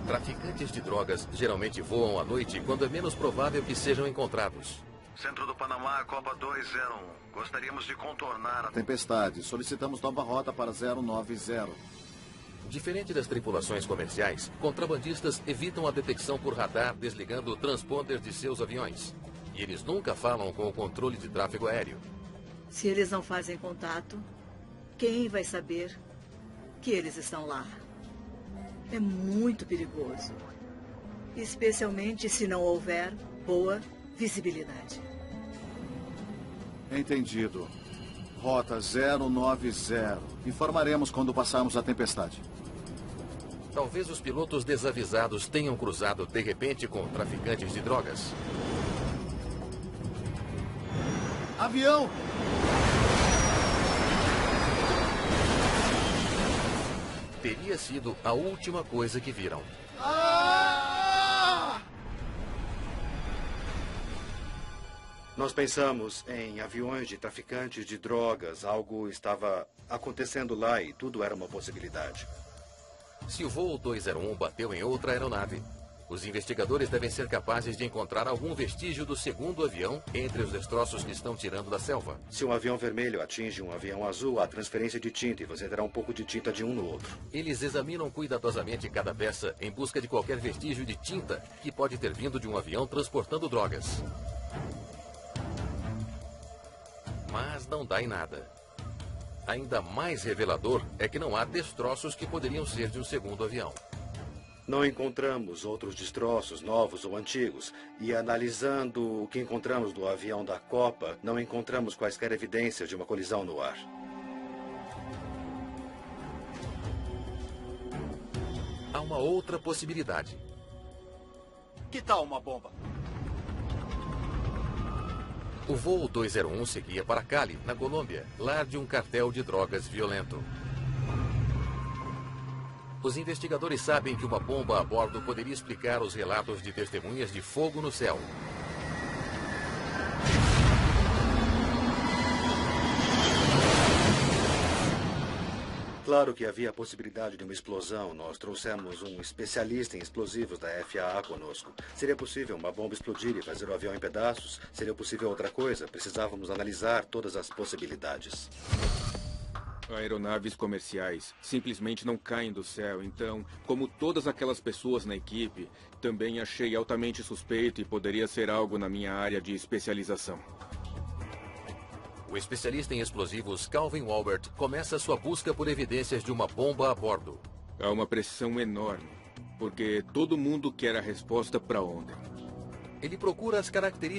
Traficantes de drogas geralmente voam à noite quando é menos provável que sejam encontrados. Centro do Panamá, Copa 201. Gostaríamos de contornar a Tempestade. Solicitamos nova rota para 090. Diferente das tripulações comerciais, contrabandistas evitam a detecção por radar desligando transponders de seus aviões. E eles nunca falam com o controle de tráfego aéreo. Se eles não fazem contato, quem vai saber que eles estão lá? É muito perigoso. Especialmente se não houver boa visibilidade. Entendido. Rota 090. Informaremos quando passarmos a tempestade. Talvez os pilotos desavisados tenham cruzado de repente com traficantes de drogas. Avião! Teria sido a última coisa que viram. Nós pensamos em aviões de traficantes de drogas. Algo estava acontecendo lá e tudo era uma possibilidade. Se o voo 201 bateu em outra aeronave, os investigadores devem ser capazes de encontrar algum vestígio do segundo avião entre os destroços que estão tirando da selva. Se um avião vermelho atinge um avião azul, há transferência de tinta e você terá um pouco de tinta de um no outro. Eles examinam cuidadosamente cada peça em busca de qualquer vestígio de tinta que pode ter vindo de um avião transportando drogas. Mas não dá em nada. Ainda mais revelador é que não há destroços que poderiam ser de um segundo avião. Não encontramos outros destroços, novos ou antigos. E analisando o que encontramos do avião da Copa, não encontramos quaisquer evidências de uma colisão no ar. Há uma outra possibilidade. Que tal uma bomba? O voo 201 seguia para Cali, na Colômbia, lar de um cartel de drogas violento. Os investigadores sabem que uma bomba a bordo poderia explicar os relatos de testemunhas de fogo no céu. Claro que havia a possibilidade de uma explosão. Nós trouxemos um especialista em explosivos da FAA conosco. Seria possível uma bomba explodir e fazer o avião em pedaços? Seria possível outra coisa? Precisávamos analisar todas as possibilidades. Aeronaves comerciais simplesmente não caem do céu, então, como todas aquelas pessoas na equipe, também achei altamente suspeito e poderia ser algo na minha área de especialização. O especialista em explosivos Calvin Walbert começa sua busca por evidências de uma bomba a bordo. Há uma pressão enorme, porque todo mundo quer a resposta para ontem. Ele procura as características